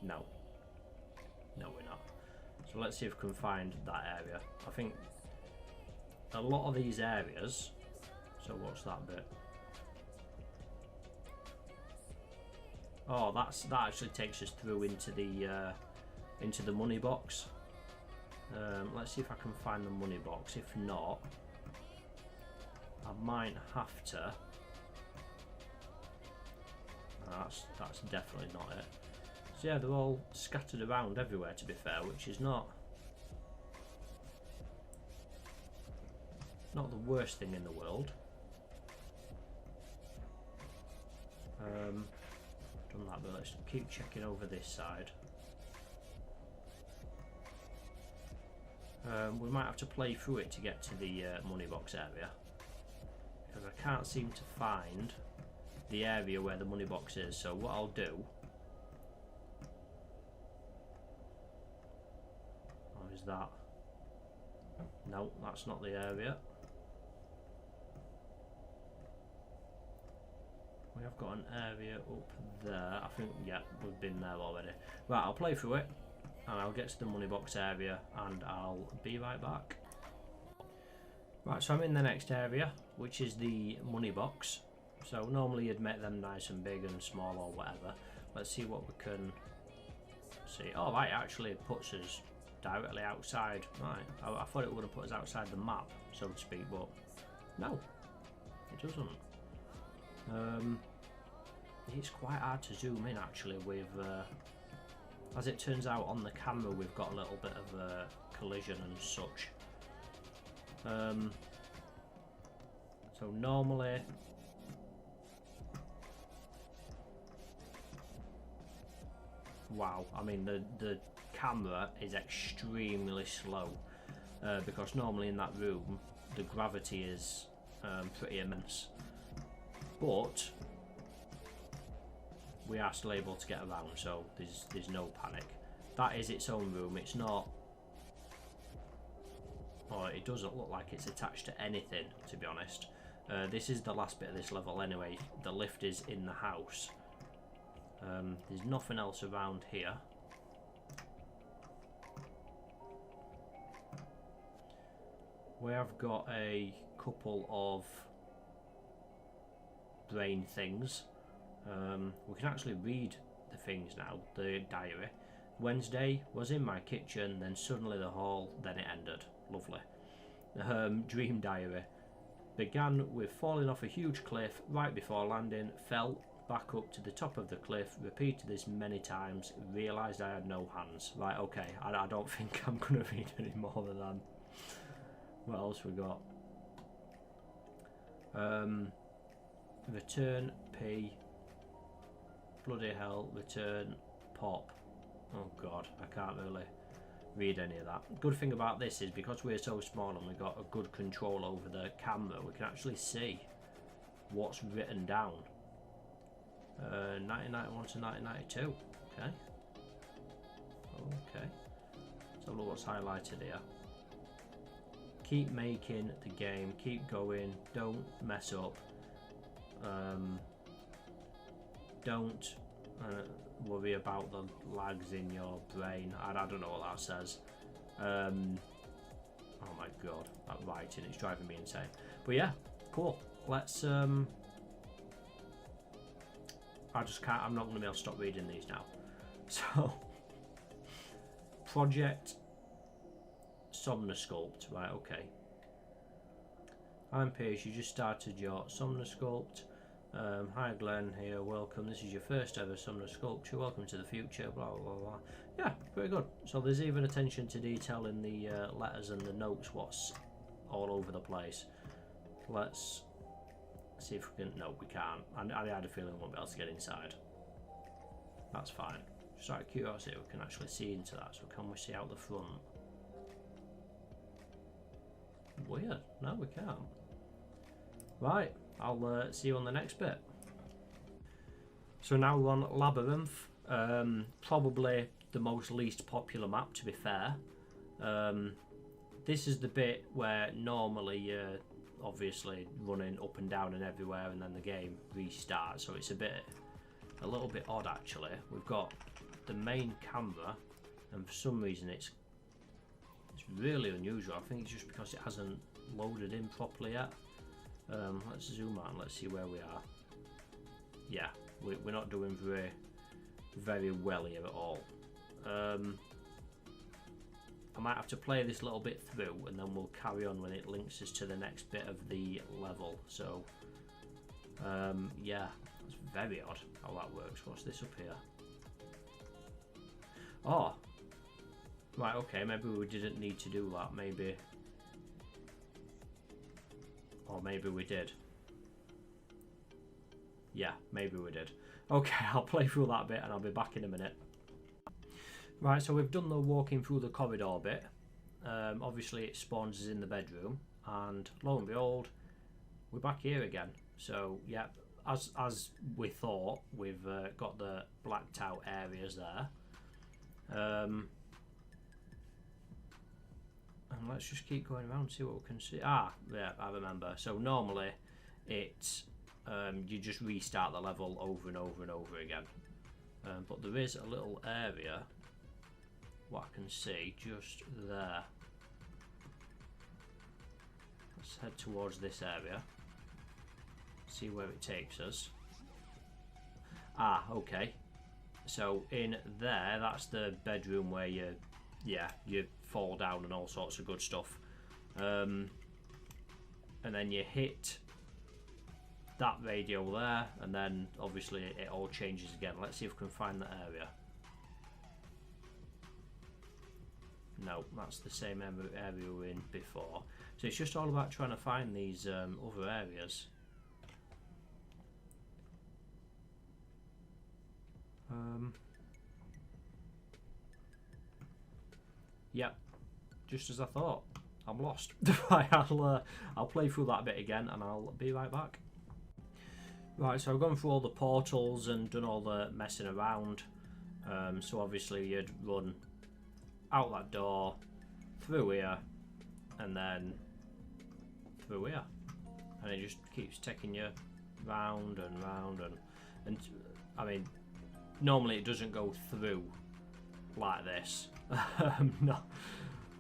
No. No, we're not. So let's see if we can find that area. I think a lot of these areas... So what's that bit? Oh, that actually takes us through into the money box. Let's see if I can find the money box. If not, I might have to. That's definitely not it. So yeah, they're all scattered around everywhere, to be fair, which is not the worst thing in the world. Done that, but let's keep checking over this side. We might have to play through it to get to the money box area, because I can't seem to find the area where the money box is. So what I'll do... Oh, is that... No, that's not the area. We have got an area up there. I think, yeah, we've been there already. Right, I'll play through it, and I'll get to the money box area, and I'll be right back. Right, so I'm in the next area, which is the money box. So normally you'd make them nice and big and small or whatever. Let's see what we can see. Oh, right, it actually puts us directly outside. Right, I thought it would have put us outside the map, so to speak, but no, it doesn't. It's quite hard to zoom in actually with, as it turns out on the camera we've got a little bit of a collision and such. So normally, wow, I mean the camera is extremely slow, because normally in that room the gravity is pretty immense. But we are still able to get around, so there's no panic. That is its own room. It's not, or it doesn't look like it's attached to anything, to be honest. This is the last bit of this level anyway. The lift is in the house. There's nothing else around here. We have got a couple of brain things. We can actually read the things now. The diary. Wednesday was in my kitchen, then suddenly the hall, then it ended. Lovely. Dream diary. Began with falling off a huge cliff right before landing, fell back up to the top of the cliff, repeated this many times, realised I had no hands. Right, okay, I don't think I'm going to read any more than that. What else we got? Return P. bloody hell, return, pop. Oh god, I can't really read any of that. Good thing about this is because we're so small and we've got a good control over the camera, we can actually see what's written down. 1991 to 1992. Okay. Okay. Let's have a look what's highlighted here. Keep making the game, keep going, don't mess up. Don't worry about the lags in your brain. I don't know what that says. Oh my god, that writing is driving me insane. But yeah, cool. Let's I just can't, I'm not going to be able to stop reading these now. So Project Somnosculpt, right, okay. I'm Pierce, you just started your Somnosculpt. Hi Glenn here, welcome. This is your first ever Somnosculpture. Welcome to the future. Blah blah blah. Yeah, pretty good. So there's even attention to detail in the letters and the notes. What's all over the place. Let's see if we can. No, we can't. I had a feeling we won't be able to get inside. That's fine. Just out of curiosity, we can actually see into that. So can we see out the front? Weird. No, we can't. Right. I'll see you on the next bit. So now we're on Labyrinth, probably the most least popular map, to be fair. This is the bit where normally you're obviously running up and down and everywhere and then the game restarts, so it's a little bit odd actually. We've got the main camera and for some reason it's really unusual. I think it's just because it hasn't loaded in properly yet. Let's zoom out and let's see where we are. Yeah, we're not doing very well here at all. I might have to play this little bit through and then we'll carry on when it links us to the next bit of the level. So yeah, it's very odd how that works. What's this up here? Oh, right, okay, maybe we didn't need to do that, maybe. Or maybe we did. Yeah, maybe we did. Okay, I'll play through that bit and I'll be back in a minute. Right, so we've done the walking through the corridor bit. Obviously it spawns us in the bedroom and lo and behold, we're back here again. So yeah, as we thought, we've got the blacked out areas there. And let's just keep going around and see what we can see. Ah, yeah, I remember. So normally it's you just restart the level over and over and over again. But there is a little area, what I can see just there. Let's head towards this area. See where it takes us. Ah, okay. So in there, that's the bedroom where you fall down and all sorts of good stuff. And then you hit that radio there, and then obviously it all changes again. Let's see if we can find that area. No, that's the same area we were in before. So it's just all about trying to find these other areas. Yep, just as I thought. I'm lost. Right, I'll play through that bit again and I'll be right back. Right, so I've gone through all the portals and done all the messing around. So obviously you'd run out that door, through here, and then through here. And it just keeps taking you round and round and I mean, normally it doesn't go through like this. No.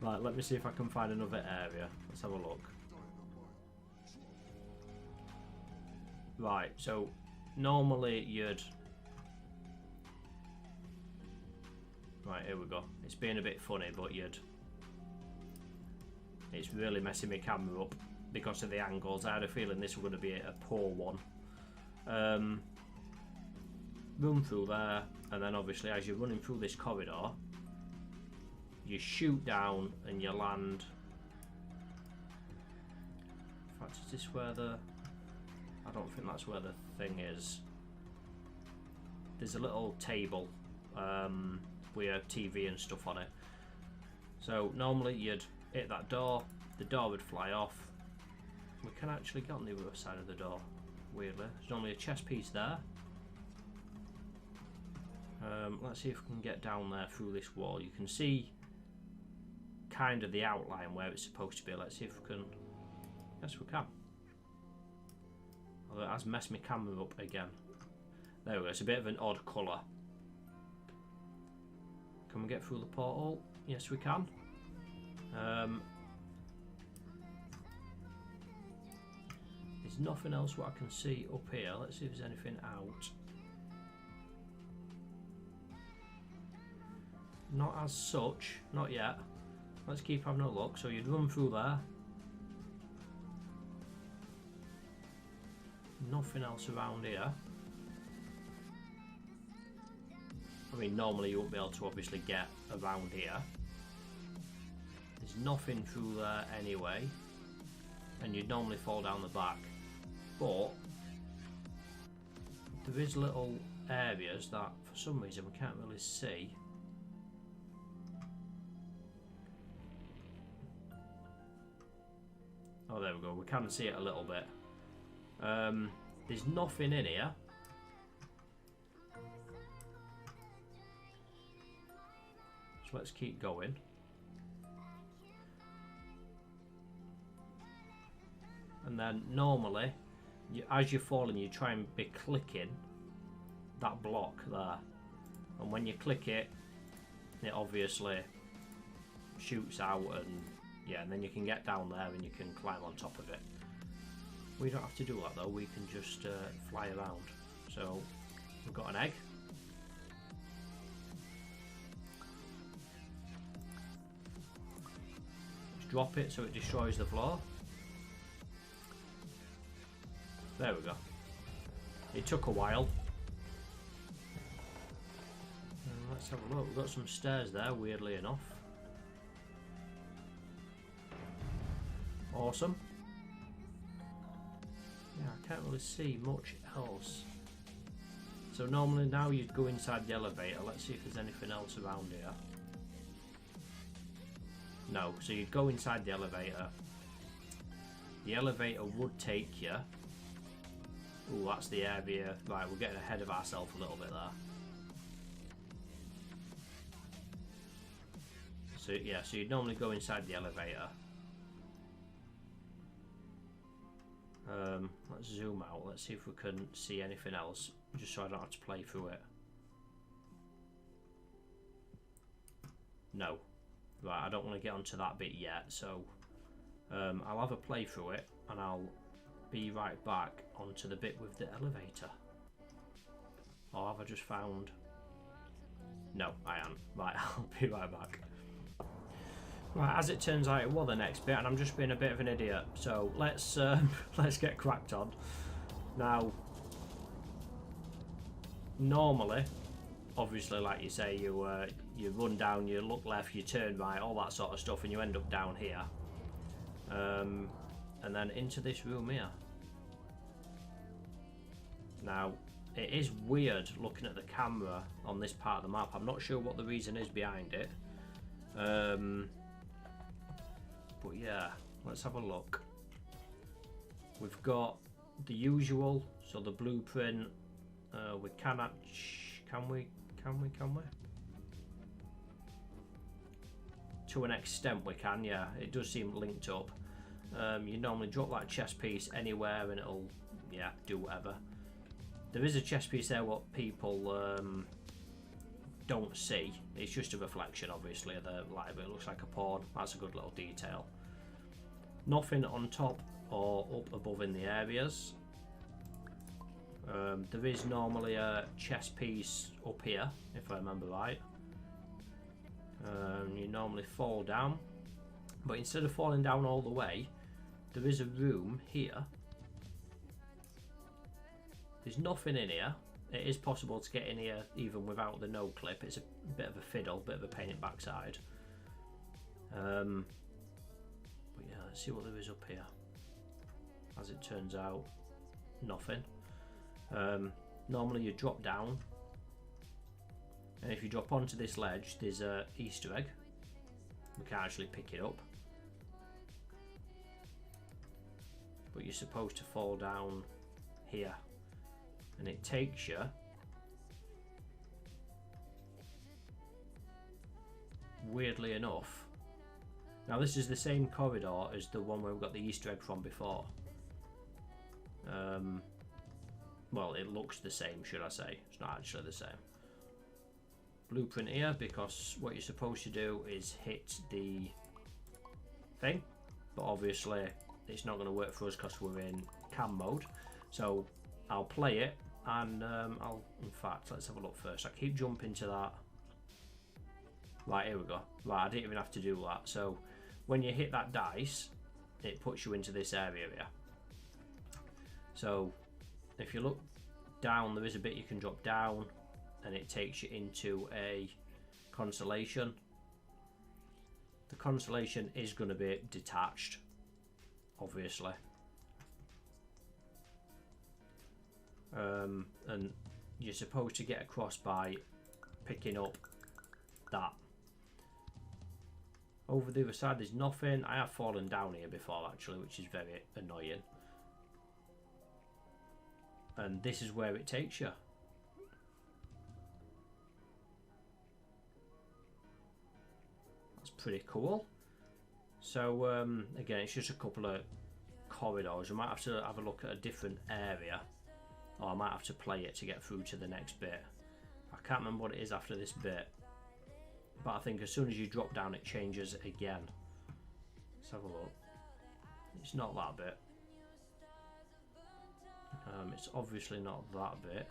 Right, let me see if I can find another area. Let's have a look. Right, so normally you'd... Right, here we go. It's being a bit funny, but you'd... It's really messing my camera up because of the angles. I had a feeling this was going to be a poor one. Run through there, and then obviously as you're running through this corridor, you shoot down and you land. In fact, is this where the... I don't think that's where the thing is. there's a little table with a TV and stuff on it. So normally you'd hit that door, the door would fly off. We can actually get on the other side of the door, weirdly. There's normally a chess piece there. Let's see if we can get down there through this wall. You can see kind of the outline where it's supposed to be. Let's see if we can. Yes, we can. Although it has messed my camera up again. There we go. It's a bit of an odd colour. Can we get through the portal? Yes, we can. There's nothing else what I can see up here. Let's see if there's anything out. Not as such, not yet. Let's keep having a look. So you'd run through there. Nothing else around here. I mean, normally you won't be able to obviously get around here. There's nothing through there anyway. And you'd normally fall down the back. But there is little areas that for some reason we can't really see. Oh, there we go. We can see it a little bit. There's nothing in here. So let's keep going. And then normally, as you're falling, you try and be clicking that block there. And when you click it, it obviously shoots out and yeah, and then you can get down there and you can climb on top of it. We don't have to do that though, we can just fly around. So we've got an egg. Let's drop it so it destroys the floor. There we go. It took a while. Let's have a look, we've got some stairs there, weirdly enough. Awesome. Yeah, I can't really see much else. So normally now you'd go inside the elevator. Let's see if there's anything else around here. No, so you'd go inside the elevator. The elevator would take you. Oh, that's the area. Right, we're getting ahead of ourselves a little bit there. So yeah, so you'd normally go inside the elevator. Let's zoom out. Let's see if we can see anything else, just so I don't have to play through it. No. Right, I don't want to get onto that bit yet, so I'll have a play through it and I'll be right back onto the bit with the elevator. Or have I just found... No, I am. Right, I'll be right back. Right, as it turns out, it was the next bit, and I'm just being a bit of an idiot. So let's get cracked on. Now, normally, obviously, like you say, you run down, you look left, you turn right, all that sort of stuff, and you end up down here, and then into this room here. Now, it is weird looking at the camera on this part of the map. I'm not sure what the reason is behind it. But yeah, let's have a look. We've got the usual, so the blueprint. We cannot. Can we? To an extent, we can. Yeah, it does seem linked up. You normally drop that chess piece anywhere, and it'll do whatever. There is a chess piece there what people don't see. It's just a reflection, obviously, of the light, but it looks like a pawn. That's a good little detail. Nothing on top or up above in the areas. There is normally a chess piece up here, if I remember right. You normally fall down, but instead of falling down all the way, there is a room here. There's nothing in here. It is possible to get in here even without the no clip. It's a bit of a fiddle, bit of a pain in the backside. But yeah, let's see what there is up here. As it turns out, nothing. Normally you drop down And if you drop onto this ledge, there's a Easter egg. We can't actually pick it up, but you're supposed to fall down here, and it takes you weirdly enough. Now this is the same corridor as the one where we got the Easter egg from before. Well, it looks the same, should I say. It's not actually the same. Blueprint here, because what you're supposed to do is hit the thing, but obviously it's not going to work for us because we're in cam mode. So I'll play it, and in fact, let's have a look first. I keep jumping to that. Right, here we go. Right, I didn't even have to do that. So when you hit that dice, it puts you into this area here. So if you look down, there is a bit you can drop down, and it takes you into a constellation. The constellation is going to be detached, obviously. And you're supposed to get across by picking up that. Over the other side there's nothing. I have fallen down here before actually, which is very annoying. And this is where it takes you. That's pretty cool. So again, it's just a couple of corridors. I might have to have a look at a different area, or I might have to play it to get through to the next bit. I can't remember what it is after this bit, but I think as soon as you drop down it changes again. Let's have a look. It's not that bit. It's obviously not that bit.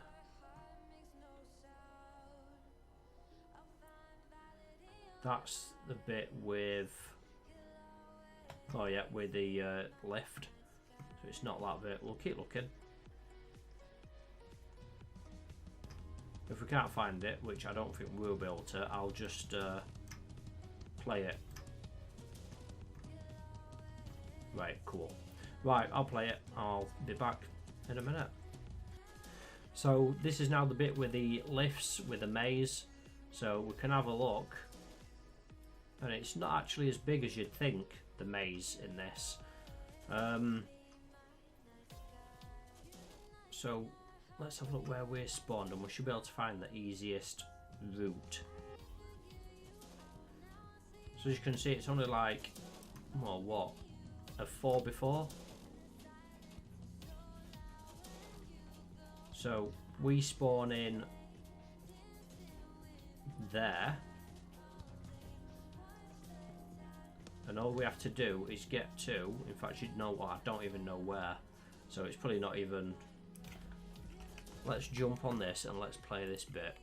That's the bit with, oh yeah, with the lift. So it's not that bit. We'll keep looking. If we can't find it, which I don't think we'll be able to, I'll just play it. Right, cool. Right, I'll play it. I'll be back in a minute. So this is now the bit with the lifts, with the maze. So we can have a look. And it's not actually as big as you'd think, the maze in this. So let's have a look where we're spawned, and we should be able to find the easiest route. So as you can see, it's only like, well, what, a 4x4? So we spawn in there, and all we have to do is get to, in fact, you know what, I don't even know where, so it's probably not even. Let's jump on this and let's play this bit.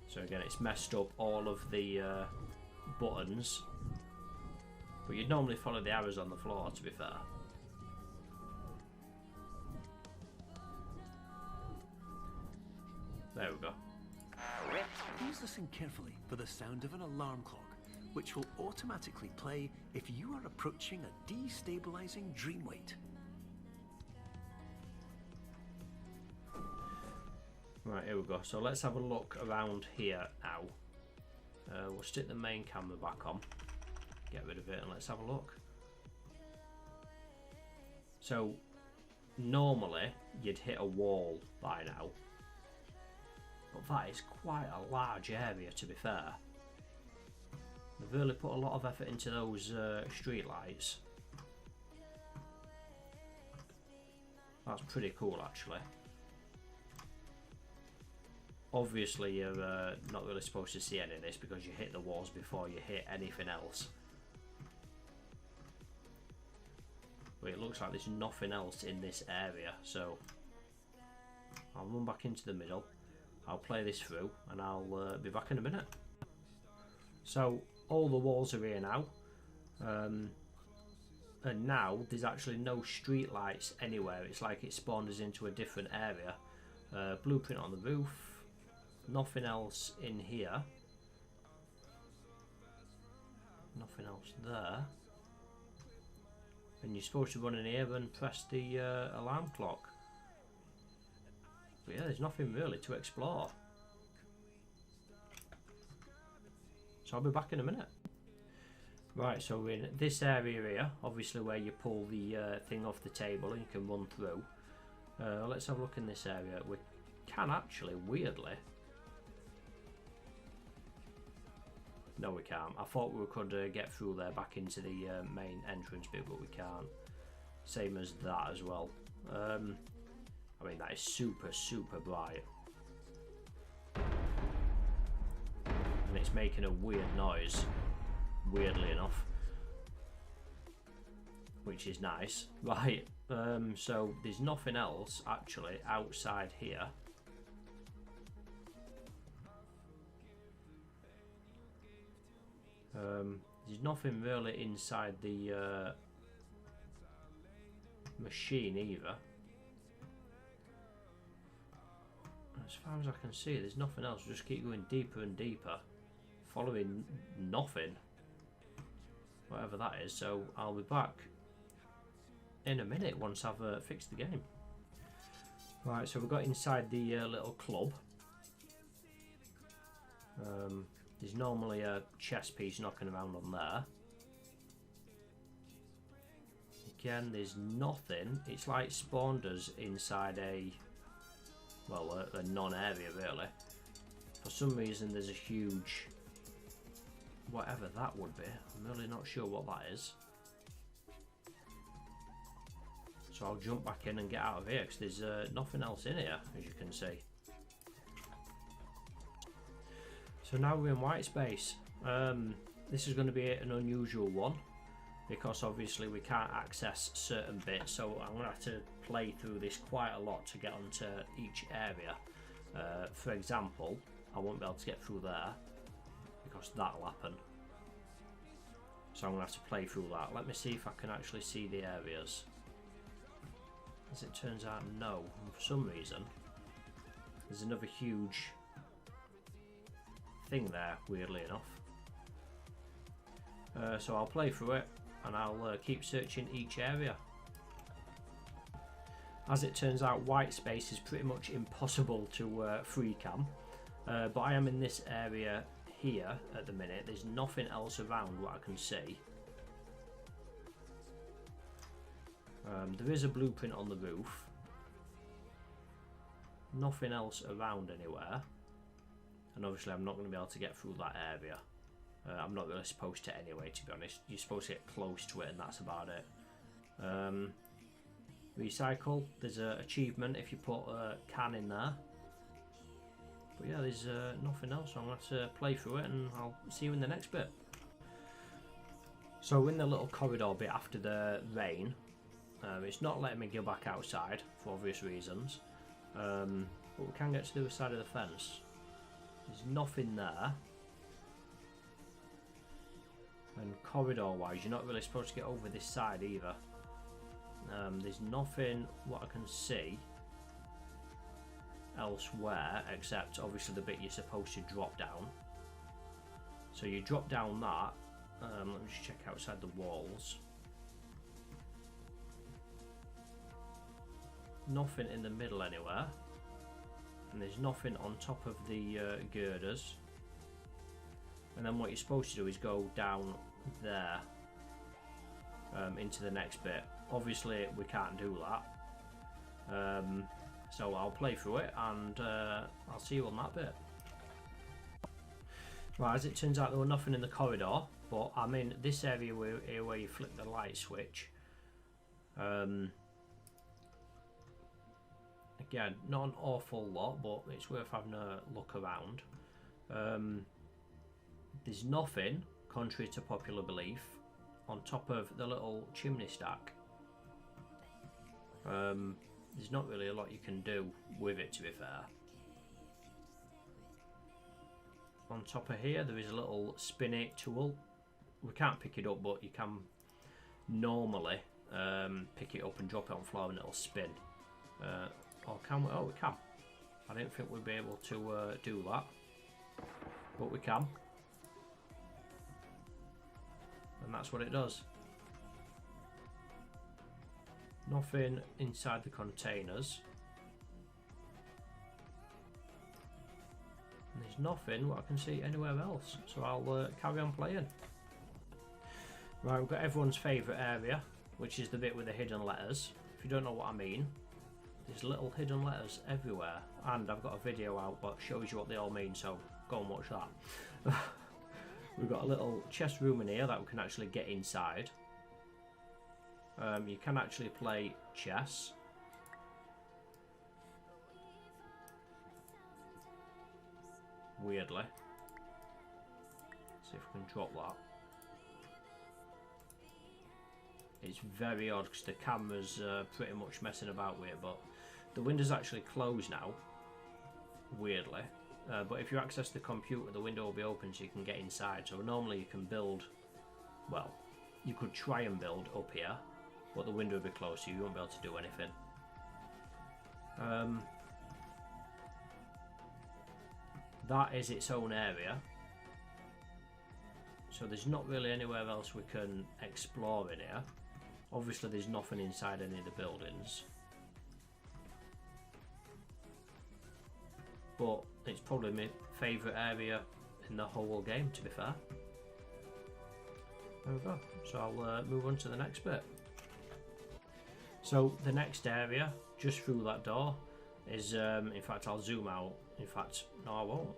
So again, it's messed up all of the buttons, but you'd normally follow the arrows on the floor, to be fair. There we go. Use listen carefully for the sound of an alarm clock, which will automatically play if you are approaching a destabilizing dream weight. Right, here we go. So let's have a look around here now. We'll stick the main camera back on, get rid of it, and let's have a look. So normally you'd hit a wall by now, but that is quite a large area, to be fair. They've really put a lot of effort into those street lights. That's pretty cool, actually. Obviously you're not really supposed to see any of this because you hit the walls before you hit anything else. But it looks like there's nothing else in this area, so I'll run back into the middle, I'll play this through, and I'll be back in a minute. So all the walls are here now, and now there's actually no street lights anywhere. It's like it spawned us into a different area. Blueprint on the roof, nothing else in here, nothing else there, and you're supposed to run in here and press the alarm clock. But yeah, there's nothing really to explore. So I'll be back in a minute. Right, so we're in this area here, obviously where you pull the thing off the table and you can run through. Let's have a look in this area. We can actually, weirdly... No, we can't. I thought we could get through there back into the main entrance bit, but we can't. Same as that as well. I mean, that is super, super bright. And it's making a weird noise, weirdly enough. Which is nice. Right, so there's nothing else actually outside here. There's nothing really inside the machine either. As far as I can see, there's nothing else. Just keep going deeper and deeper, following nothing, whatever that is. So I'll be back in a minute once I've fixed the game. Right, so we've got inside the little club. There's normally a chess piece knocking around on there. Again, there's nothing. It's like spawned us inside a, well, a non-area really. For some reason there's a huge, whatever that would be. I'm really not sure what that is. So I'll jump back in and get out of here because there's nothing else in here, as you can see. So now we're in Whitespace. This is going to be an unusual one because obviously we can't access certain bits, so I'm going to have to play through this quite a lot to get onto each area. For example, I won't be able to get through there because that'll happen. So I'm going to have to play through that. Let me see if I can actually see the areas. As it turns out, no. And for some reason, there's another huge thing there, weirdly enough. So I'll play through it and I'll keep searching each area. As it turns out, Whitespace is pretty much impossible to Freecam, but I am in this area here at the minute. There's nothing else around what I can see. There is a blueprint on the roof. Nothing else around anywhere. And obviously I'm not going to be able to get through that area. I'm not really supposed to anyway, to be honest. You're supposed to get close to it and that's about it. Recycle. There's an achievement if you put a can in there. But yeah, there's nothing else. So I'm going to have to play through it and I'll see you in the next bit. So in the little corridor bit after the rain, it's not letting me go back outside for obvious reasons. But we can get to the other side of the fence. There's nothing there. And corridor wise, you're not really supposed to get over this side either. There's nothing what I can see elsewhere except obviously the bit you're supposed to drop down. So you drop down that. Let me just check outside the walls. Nothing in the middle anywhere. And there's nothing on top of the girders. And then what you're supposed to do is go down there into the next bit. Obviously we can't do that. So I'll play through it and I'll see you on that bit. Right, as it turns out there was nothing in the corridor, but I'm in this area where you flick the light switch. Again, not an awful lot, but it's worth having a look around. There's nothing, contrary to popular belief, on top of the little chimney stack. There's not really a lot you can do with it, to be fair. On top of here, there is a little spinning tool. We can't pick it up, but you can normally pick it up and drop it on the floor and it'll spin. Or can we? Oh, we can. I didn't think we'd be able to do that, but we can. And that's what it does. Nothing inside the containers. there's nothing what I can see anywhere else, so I'll carry on playing. Right, we've got everyone's favourite area, which is the bit with the hidden letters. If you don't know what I mean, there's little hidden letters everywhere, and I've got a video out that shows you what they all mean, so go and watch that. We've got a little chest room in here that we can actually get inside. You can actually play chess. Weirdly. See if we can drop that. It's very odd because the camera's pretty much messing about with it, but the window's actually closed now, weirdly. But if you access the computer, the window will be open so you can get inside. So normally you can build, well, you could try and build up here, but the window will be closed so you won't be able to do anything. That is its own area. So there's not really anywhere else we can explore in here. Obviously there's nothing inside any of the buildings. But it's probably my favourite area in the whole game, to be fair. There we go. So I'll move on to the next bit. So the next area, just through that door, is, in fact I'll zoom out. In fact, no I won't.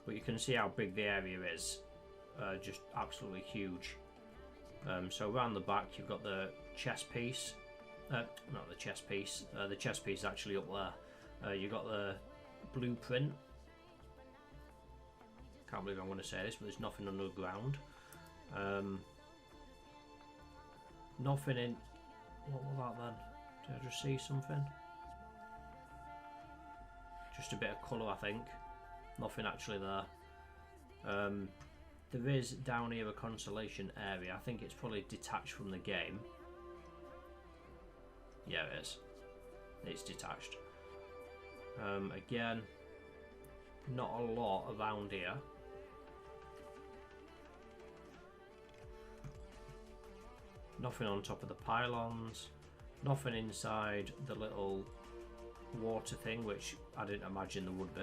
But you can see how big the area is. Just absolutely huge. So around the back you've got the chess piece. Not the chess piece. The chess piece is actually up there. You've got the blueprint. Can't believe I'm going to say this, but there's nothing underground. Nothing in... What was that then? Did I just see something? Just a bit of colour, I think. Nothing actually there. There is down here a consolation area. I think it's probably detached from the game. Yeah, it is. It's detached. Again, not a lot around here. Nothing on top of the pylons. Nothing inside the little water thing, which I didn't imagine there would be.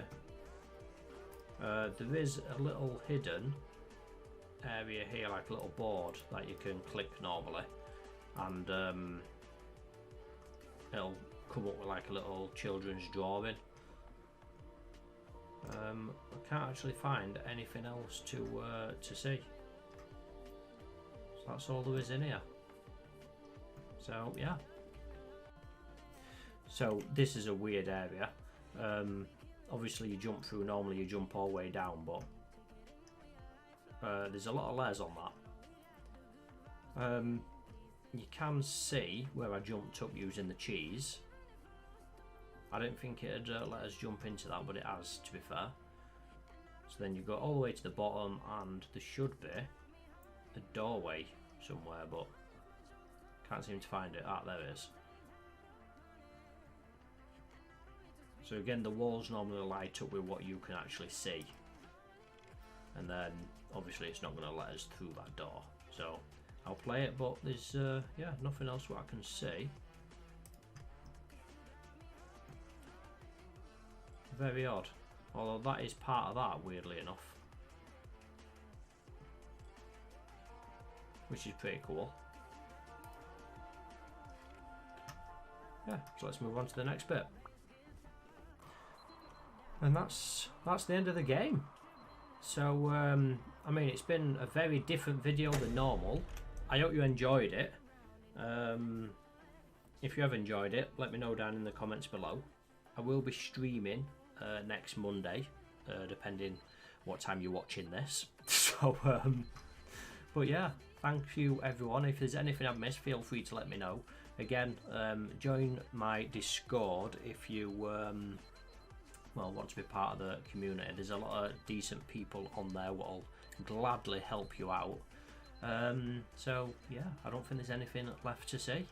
There is a little hidden area here, like a little board that you can click normally, and it'll come up with like a little children's drawing. I can't actually find anything else to see. So that's all there is in here. So yeah. So this is a weird area. Obviously you jump through, normally you jump all the way down, but there's a lot of layers on that. You can see where I jumped up using the cheese. I didn't think it'd let us jump into that, but it has, to be fair. So then you go all the way to the bottom, and there should be a doorway somewhere, but can't seem to find it. Ah, there it is. So again, the walls normally light up with what you can actually see, and then obviously it's not going to let us through that door. So I'll play it, but there's yeah, nothing else what I can see. Very odd, although that is part of that, weirdly enough, which is pretty cool. Yeah, so let's move on to the next bit. And that's the end of the game. So I mean, it's been a very different video than normal. I hope you enjoyed it. If you have enjoyed it, let me know down in the comments below. I will be streaming next Monday, depending what time you're watching this. So but yeah, thank you everyone. If there's anything I've missed, feel free to let me know. Again, join my Discord if you well, want to be part of the community. There's a lot of decent people on there who will gladly help you out. So yeah, I don't think there's anything left to say.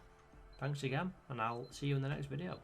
Thanks again, and I'll see you in the next video.